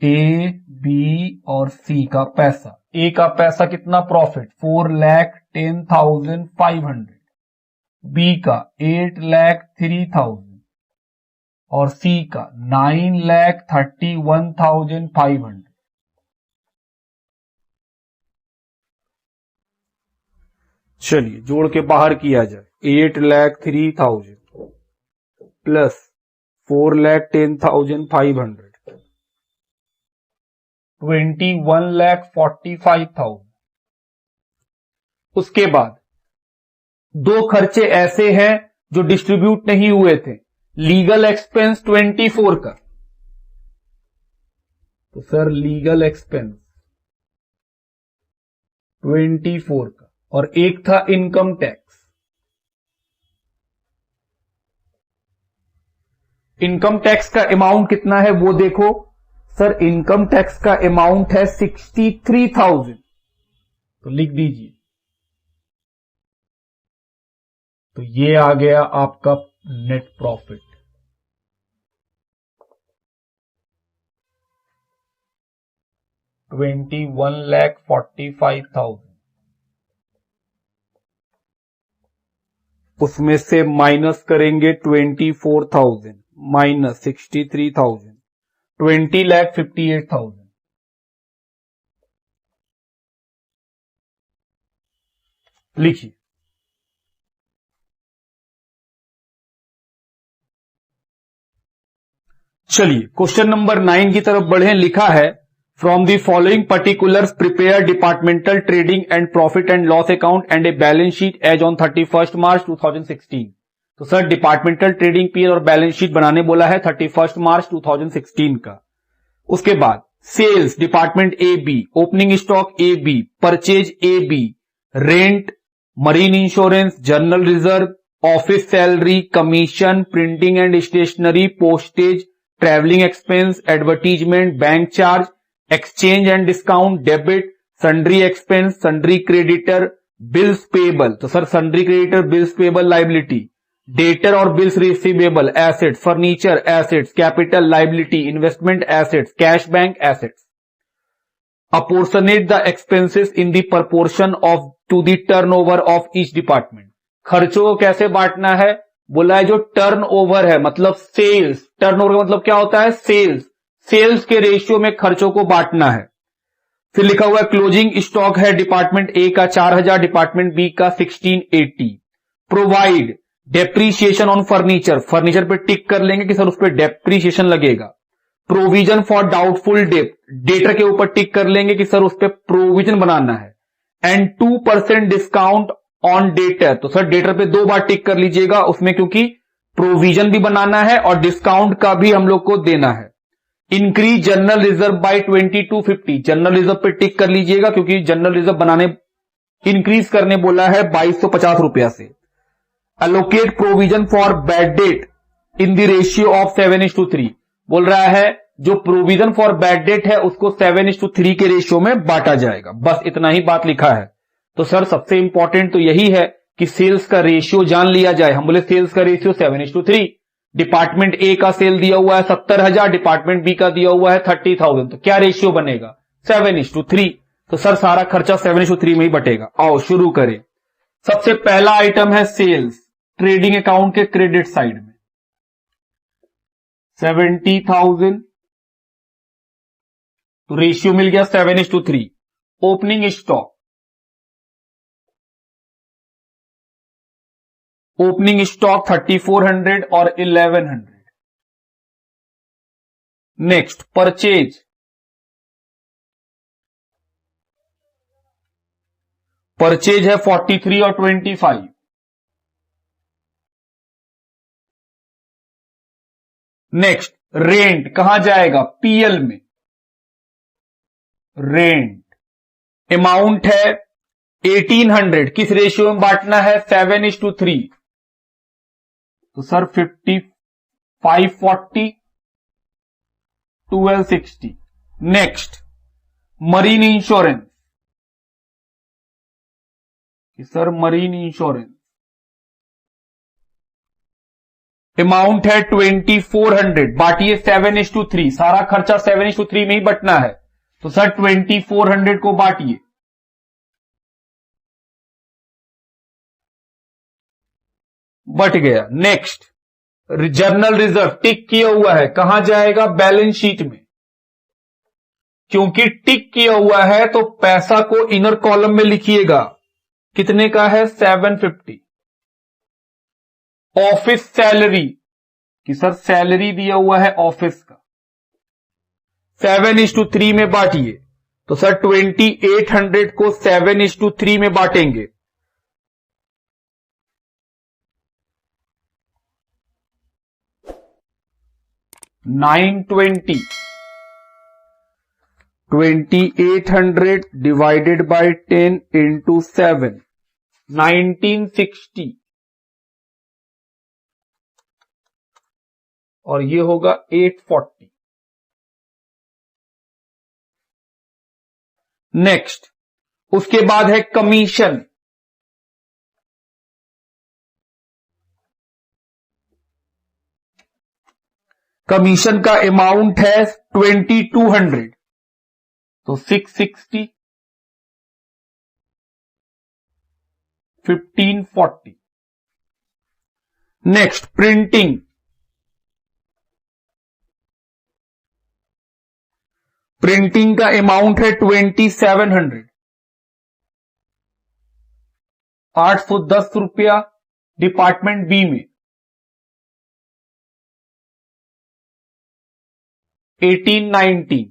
ए बी और सी का पैसा. ए का पैसा कितना, प्रॉफिट 4,10,500, बी का 8,03,000 और सी का 9,31,500. चलिए जोड़ के बाहर किया जाए. 8,03,000 प्लस 4,10,500 21,45,000. उसके बाद दो खर्चे ऐसे हैं जो डिस्ट्रीब्यूट नहीं हुए थे. लीगल एक्सपेंस 24 का, तो सर लीगल एक्सपेंस 24 का, और एक था इनकम टैक्स. इनकम टैक्स का अमाउंट कितना है वो देखो. सर इनकम टैक्स का अमाउंट है 63,000, तो लिख दीजिए. तो ये आ गया आपका नेट प्रॉफिट. $21,45,000. उसमें से माइनस करेंगे 24,000 माइनस 63,000, 20,58,000. लिखिए. चलिए क्वेश्चन नंबर 9 की तरफ बढ़े. लिखा है from the following particulars prepare departmental trading and profit and loss account and a balance sheet as on 31 मार्च 2016. तो सर डिपार्टमेंटल ट्रेडिंग पीरियड और बैलेंस शीट बनाने बोला है 31 मार्च 2016 का. उसके बाद sales department A B, opening stock A B, purchase A B, rent, marine insurance, general reserve, office salary, commission, printing and stationery, postage, travelling expense, advertisement, bank charge, exchange and discount, debit, sundry expense, sundry creditor, bills payable. तो sir sundry creditor, bills payable liability, debtor और bills receivable, assets, furniture assets, capital liability, investment assets, cash bank assets. Apportionate the expenses in the proportion of to the turnover of each department. खर्चों को कैसे बांटना है, बोला है जो turnover है मतलब सेल्स, टर्नओवर का मतलब क्या होता है, सेल्स, सेल्स के रेशियो में खर्चों को बांटना है। फिर लिखा हुआ है क्लोजिंग स्टॉक है डिपार्टमेंट ए का 4000, डिपार्टमेंट बी का 1680। Provide depreciation on furniture, furniture पे टिक कर लेंगे कि सर उस पर डेप्रीशिएशन लगेगा। Provision for doubtful debt, debtor के ऊपर टिक कर लेंगे कि सर उस पर प्रोविजन बनाना है। एंड 2% डिस्काउंट ऑन डेटर, तो सर डेटर पे 2 बार टिक कर लीजिएगा उसमें, क्योंकि प्रोविजन भी बनाना है और डिस्काउंट का भी हम लोग को देना है। Increase general reserve by 2250, general reserve पे टिक कर लीजिएगा क्योंकि जनरल रिजर्व बनाने इंक्रीज करने बोला है 2250 रुपया से। Allocate provision for bad debt in the ratio of 7:3, बोल रहा है जो प्रोविजन फॉर बैड डेट है उसको 7:3 के रेशियो में बांटा जाएगा। बस इतना ही बात लिखा है। तो सर सबसे इंपॉर्टेंट तो यही है कि सेल्स का रेशियो जान लिया जाए। हम बोले सेल्स का रेशियो 7:3, डिपार्टमेंट ए का सेल दिया हुआ है 70,000, डिपार्टमेंट बी का दिया हुआ है 30,000, तो क्या रेशियो बनेगा 7:3। तो सर सारा खर्चा 7:3 में ही बटेगा। आओ शुरू करें। सबसे पहला आइटम है सेल्स, ट्रेडिंग अकाउंट के क्रेडिट साइड में 70,000, तो रेशियो मिल गया 7:3। ओपनिंग स्टॉक, ओपनिंग स्टॉक 3400 और 1100। नेक्स्ट परचेज, परचेज है 43 और 25। नेक्स्ट रेंट, कहां जाएगा पीएल में, रेंट अमाउंट है 1800, किस रेशियो में बांटना है 7:3, तो sir 540 1260। Next marine insurance, sir marine insurance amount है 2400, बांटिए 7:3, सारा खर्चा 7:3 में ही बटना है, तो सर 2400 को बांटिए, बट गया। नेक्स्ट जर्नल रिजर्व टिक किया हुआ है, कहां जाएगा बैलेंस शीट में, क्योंकि टिक किया हुआ है तो पैसा को इनर कॉलम में लिखिएगा, कितने का है 750। ऑफिस सैलरी, कि सर सैलरी दिया हुआ है ऑफिस का, 7:3 में बांटिए, तो सर 2800 को 7:3 में बांटेंगे, 920, 2800 डिवाइडेड बाय 10 इंटू 7, 1960, और ये होगा 840। नेक्स्ट उसके बाद है कमीशन, कमीशन का अमाउंट है 2200, तो 660, 1540। नेक्स्ट प्रिंटिंग, प्रिंटिंग का अमाउंट है 2700, 810 रुपया डिपार्टमेंट बी में, 1890।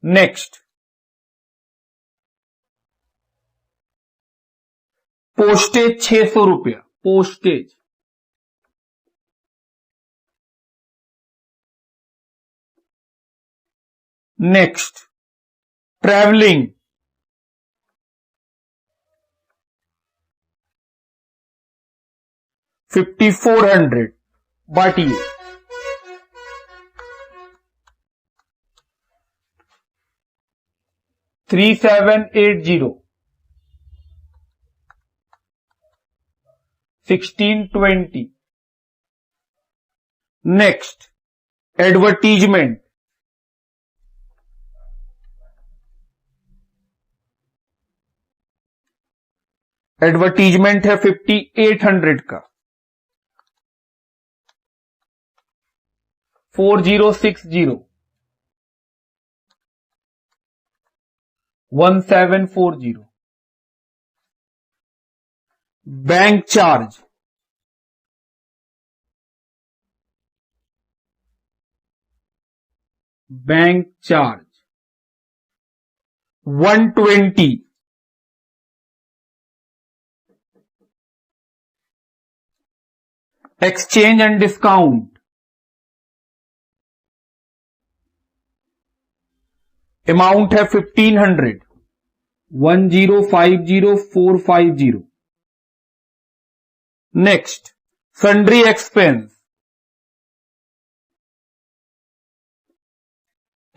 नेक्स्ट पोस्टेज 600 रुपया, postage. Next travelling 5400 बांटिए। 3780 1620। Next advertisement, advertisement है 5800 का। 4060 1740। Bank charge, bank charge 120। Exchange and discount, amount है 1500। 1050450। नेक्स्ट सन्ड्री एक्सपेंस,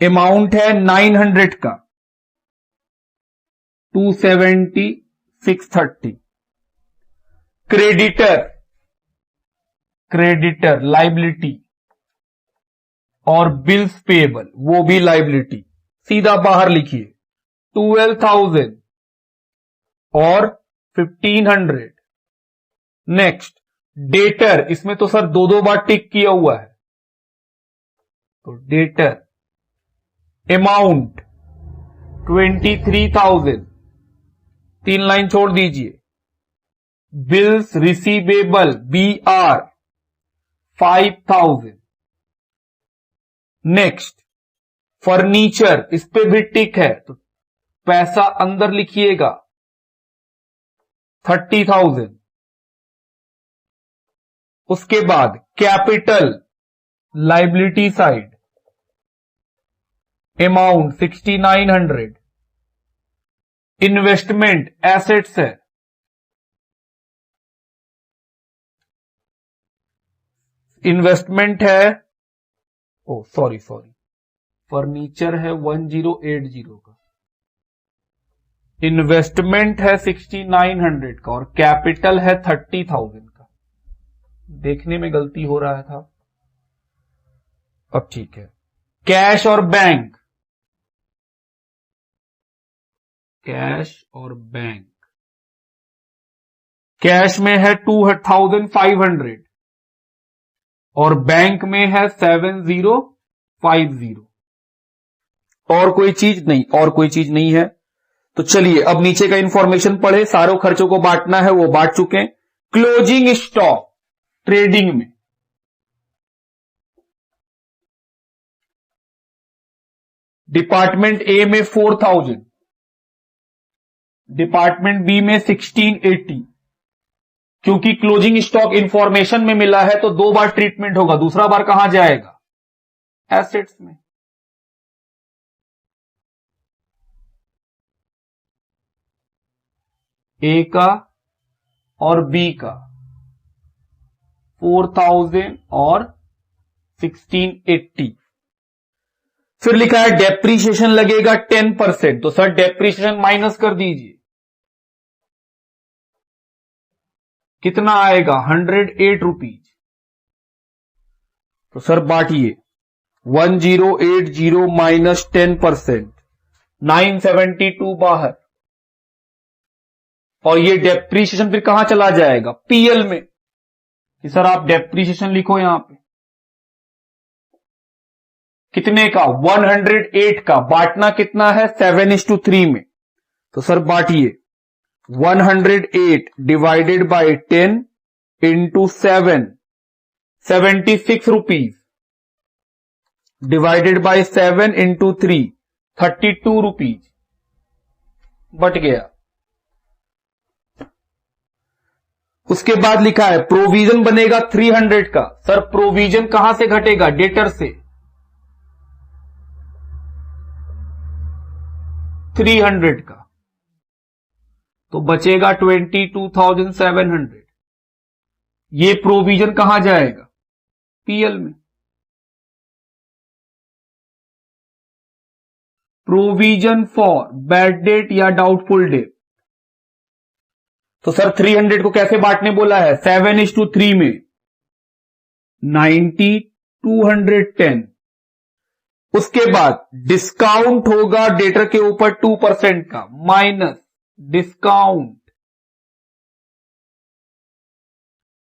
अमाउंट है 900 का। 270 630। क्रेडिटर, क्रेडिटर लाइबिलिटी और बिल्स पेएबल वो भी लाइबिलिटी, सीधा बाहर लिखिए 12,000 और 1500। नेक्स्ट डेटर, इसमें तो सर दो बार टिक किया हुआ है, तो डेटर अमाउंट 23,000, 3 लाइन छोड़ दीजिए। Bills receivable BR 5,000। Next furniture, इस पे भी टिक है तो पैसा अंदर लिखिएगा 30,000। उसके बाद capital liability side amount 6,900। Investment assets है, इन्वेस्टमेंट है सॉरी फर्नीचर है 1080 का, इन्वेस्टमेंट है 6,900 का और कैपिटल है 30,000 का। देखने में गलती हो रहा था, अब ठीक है। कैश और बैंक, कैश और बैंक, कैश में है 2,500 और बैंक में है 7,050। और कोई चीज नहीं, और कोई चीज नहीं है। तो चलिए अब नीचे का इंफॉर्मेशन पढ़े, सारों खर्चों को बांटना है वो बांट चुके हैं। क्लोजिंग स्टॉक ट्रेडिंग में डिपार्टमेंट ए में 4,000, डिपार्टमेंट बी में 1,680। क्योंकि क्लोजिंग स्टॉक इंफॉर्मेशन में मिला है तो 2 बार ट्रीटमेंट होगा, दूसरा बार कहां जाएगा? एसेट्स में। ए का और बी का 4,000 और 1,680। फिर लिखा है डेप्रीशिएशन लगेगा 10%, तो सर डेप्रीशिएशन माइनस कर दीजिए, कितना आएगा? 108 रुपीज। तो सर बांटिए 1080 माइनस 10%, 972 बाहर, और ये डेप्रीशिएशन फिर कहां चला जाएगा? पीएल में। कि सर आप डेप्रीशिएशन लिखो यहां पे कितने का? 108 का। बांटना कितना है? 7:3 में। तो सर बांटिए 108 divided by 10 into 7, 76 rupees, divided by 7 into 3, 32 rupees. बट गया। उसके बाद लिखा है प्रोविजन बनेगा 300 का। सर प्रोविजन कहां से घटेगा? डेटर से। 300 का, तो बचेगा 22,700। ये प्रोविजन कहां जाएगा? पीएल में। प्रोविजन फॉर बैड डेट या डाउटफुल डेट। तो सर 300 को कैसे बांटने बोला है? 7:3 में 90 210। उसके बाद डिस्काउंट होगा डेटर के ऊपर 2% का, माइनस डिस्काउंट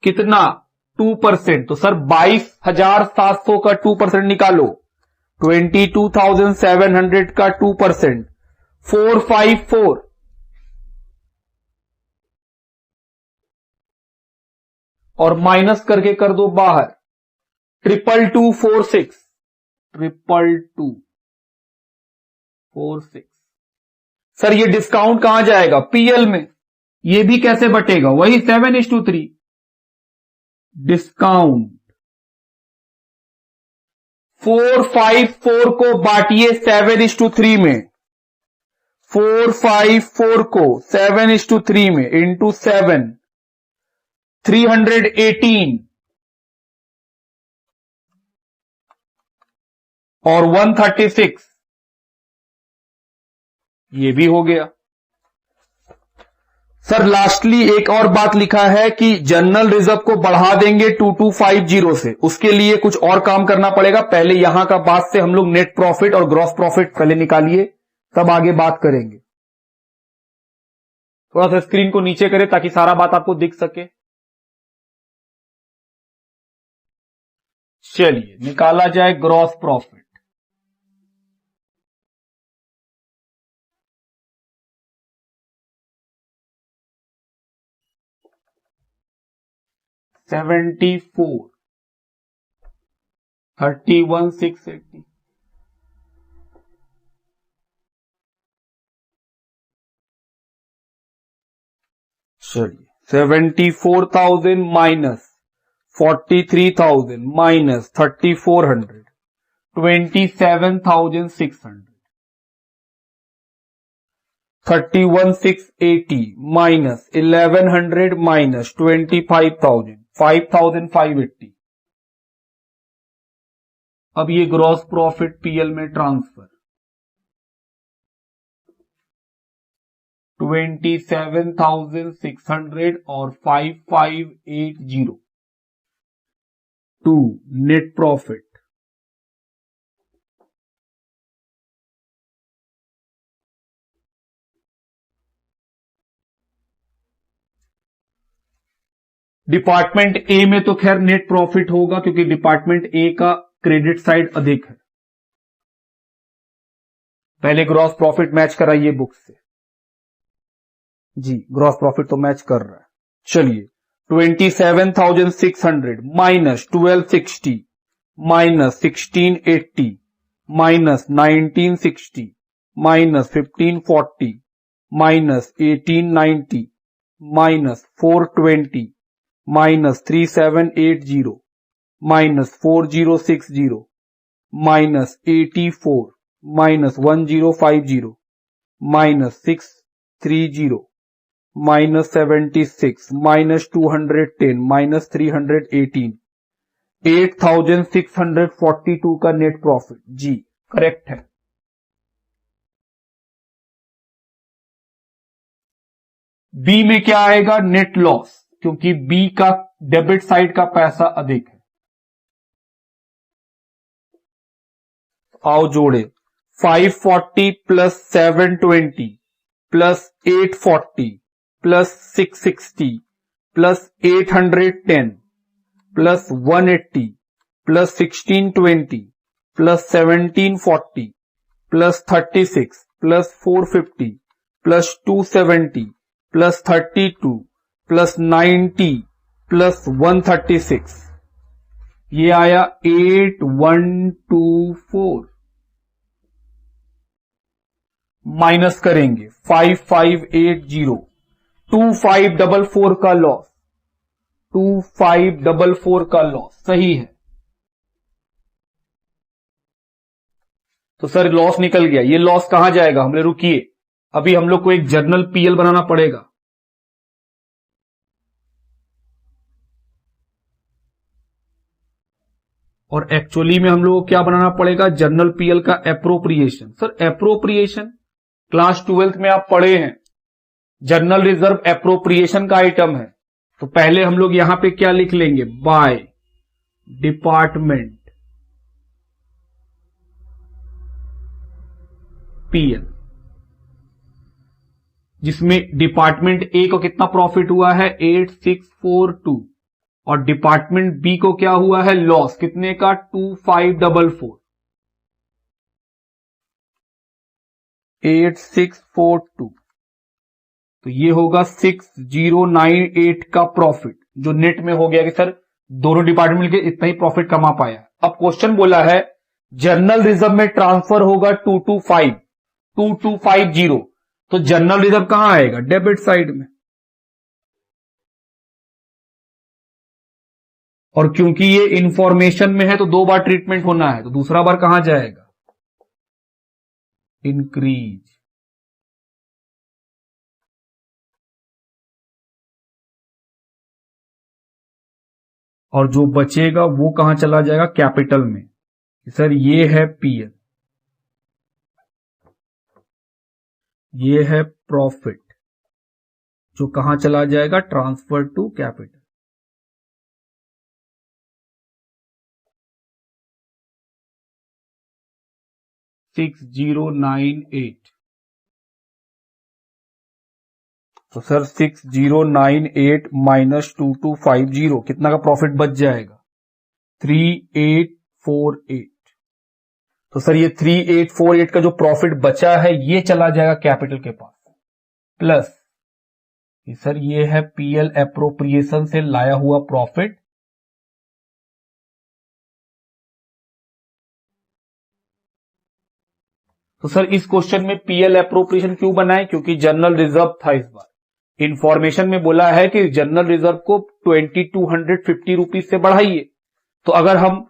कितना? 2%। तो सर 22,700 का 2% निकालो, 22,700 का 2%, 454। और माइनस करके कर दो बाहर, 22246, 22246। सर ये डिस्काउंट कहां जाएगा? पीएल में। ये भी कैसे बटेगा? वही 7:3। डिस्काउंट 454 को बांटिए 7:3 में, 454 को 7:3 में इंटू 7, 318 और 136। ये भी हो गया। सर लास्टली एक और बात लिखा है कि जनरल रिजर्व को बढ़ा देंगे 2250 से। उसके लिए कुछ और काम करना पड़ेगा। पहले यहां का बात से हम लोग नेट प्रॉफिट और ग्रॉस प्रॉफिट पहले निकालिए, तब आगे बात करेंगे। थोड़ा सा स्क्रीन को नीचे करें ताकि सारा बात आपको दिख सके। चलिए निकाला जाए ग्रॉस प्रॉफिट। $74 31,680। चलिए 74,000 माइनस 43,000 माइनस 3,400, 27,600, 31,680 माइनस 1,100 माइनस 25,000, 5,580। अब ये ग्रॉस प्रॉफिट पीएल में ट्रांसफर 27,600 और 5,580 to net profit. Department A में तो खैर नेट प्रॉफिट होगा क्योंकि डिपार्टमेंट ए का क्रेडिट साइड अधिक है। पहले ग्रॉस प्रॉफिट मैच कराइए बुक से। जी ग्रॉस प्रॉफिट तो मैच कर रहा है। चलिए 27,600 minus 1260 minus 1680 minus 1960 minus 1540 minus 1890 minus 420 minus 3780 minus 4060 minus 84 minus 1050 minus 630 minus 76 minus 210 minus 318, 8,642 का नेट प्रॉफिट। जी करेक्ट है। बी में क्या आएगा? नेट लॉस, क्योंकि बी का डेबिट साइड का पैसा अधिक है। आओ जोड़े, 540 plus 720 plus 840 plus 660 plus 810 plus 180 plus 1620 plus 1740 plus 36 plus 450 plus 270 plus 32 plus 90 plus 136। ये आया 8124। माइनस करेंगे 5580, 2544 का लॉस, 2544 का लॉस सही है। तो सर लॉस निकल गया। ये लॉस कहां जाएगा? हमने रुकिए, अभी हम लोग को एक जर्नल पीएल बनाना पड़ेगा। और एक्चुअली में हम लोग को क्या बनाना पड़ेगा, जनरल पीएल का appropriation. Sir appropriation class 12th में आप पढ़े हैं, जनरल रिजर्व एप्रोप्रिएशन का आइटम है। तो पहले हम लोग यहां पे क्या लिख लेंगे, बाय डिपार्टमेंट पीएल, जिसमें डिपार्टमेंट ए को कितना प्रॉफिट हुआ है 8642 और डिपार्टमेंट बी को क्या हुआ है लॉस कितने का 2544। 8642 तो ये होगा 6098 का प्रॉफिट, जो नेट में हो गया कि सर दोनों डिपार्टमेंट मिलकर इतना ही प्रॉफिट कमा पाया। अब क्वेश्चन बोला है जनरल रिजर्व में ट्रांसफर होगा 2250, तो जनरल रिजर्व कहां आएगा, डेबिट साइड में। और क्योंकि ये इंफॉर्मेशन में है तो 2 बार ट्रीटमेंट होना है, तो दूसरा बार कहां जाएगा, इंक्रीज। और जो बचेगा वो कहां चला जाएगा, कैपिटल में। सर ये है पीएल, ये है प्रॉफिट, जो कहां चला जाएगा, ट्रांसफर टू कैपिटल। $6098, तो सर 6098 माइनस 2250 कितना का प्रॉफिट बच जाएगा, 3848। तो सर ये 3848 का जो प्रॉफिट बचा है ये चला जाएगा कैपिटल के पास, प्लस सर ये है पीएल एप्रोप्रिएशन से लाया हुआ प्रॉफिट, तो सर इस क्वेश्चन में पीएल एप्रोप्रिएशन क्यों बनाए, क्योंकि जनरल रिजर्व था। इस बार इंफॉर्मेशन में बोला है कि जनरल रिजर्व को 2250 रुपीज से बढ़ाइए। तो अगर हम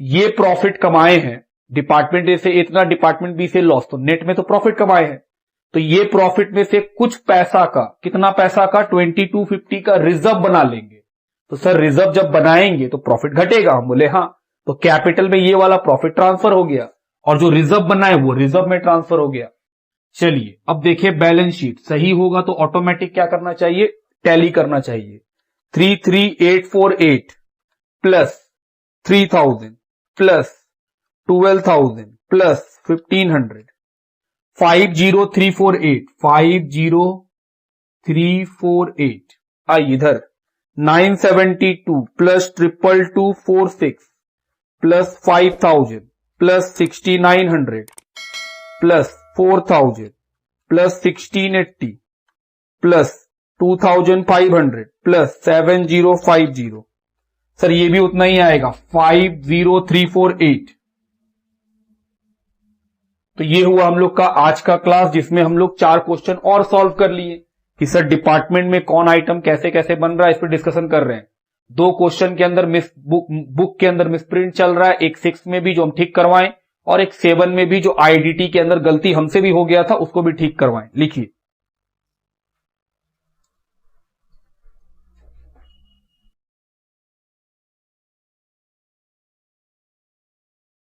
ये प्रॉफिट कमाए हैं डिपार्टमेंट ए से इतना, डिपार्टमेंट बी से लॉस, तो नेट में तो प्रॉफिट कमाए हैं, तो ये प्रॉफिट में से कुछ पैसा का, कितना पैसा का, 2250 का रिजर्व बना लेंगे। तो सर रिजर्व जब बनाएंगे तो प्रॉफिट घटेगा, हम बोले हाँ, तो कैपिटल में ये वाला प्रॉफिट ट्रांसफर हो गया और जो रिजर्व बनाए वो रिजर्व में ट्रांसफर हो गया। चलिए अब देखिए बैलेंस शीट सही होगा तो ऑटोमेटिक क्या करना चाहिए, टैली करना चाहिए। 33848 प्लस 3000 प्लस 12000 प्लस 1500, 50348 50348, आई इधर 972 plus 2246 plus 5000 plus 6900 plus 4000 plus 1680 plus 2500 plus 7050, sir ये भी उतना ही आएगा 50348। तो ये हुआ हम लोग का आज का क्लास, जिसमें हम लोग 4 क्वेश्चन और सॉल्व कर लिए कि सर डिपार्टमेंट में कौन आइटम कैसे कैसे बन रहा है, इस पर डिस्कशन कर रहे हैं। 2 क्वेश्चन के अंदर बुक के अंदर मिसप्रिंट चल रहा है, एक 6 में भी जो हम ठीक करवाएं और एक 7 में भी जो आईडीटी के अंदर गलती हमसे भी हो गया था उसको भी ठीक करवाएं। लिखिए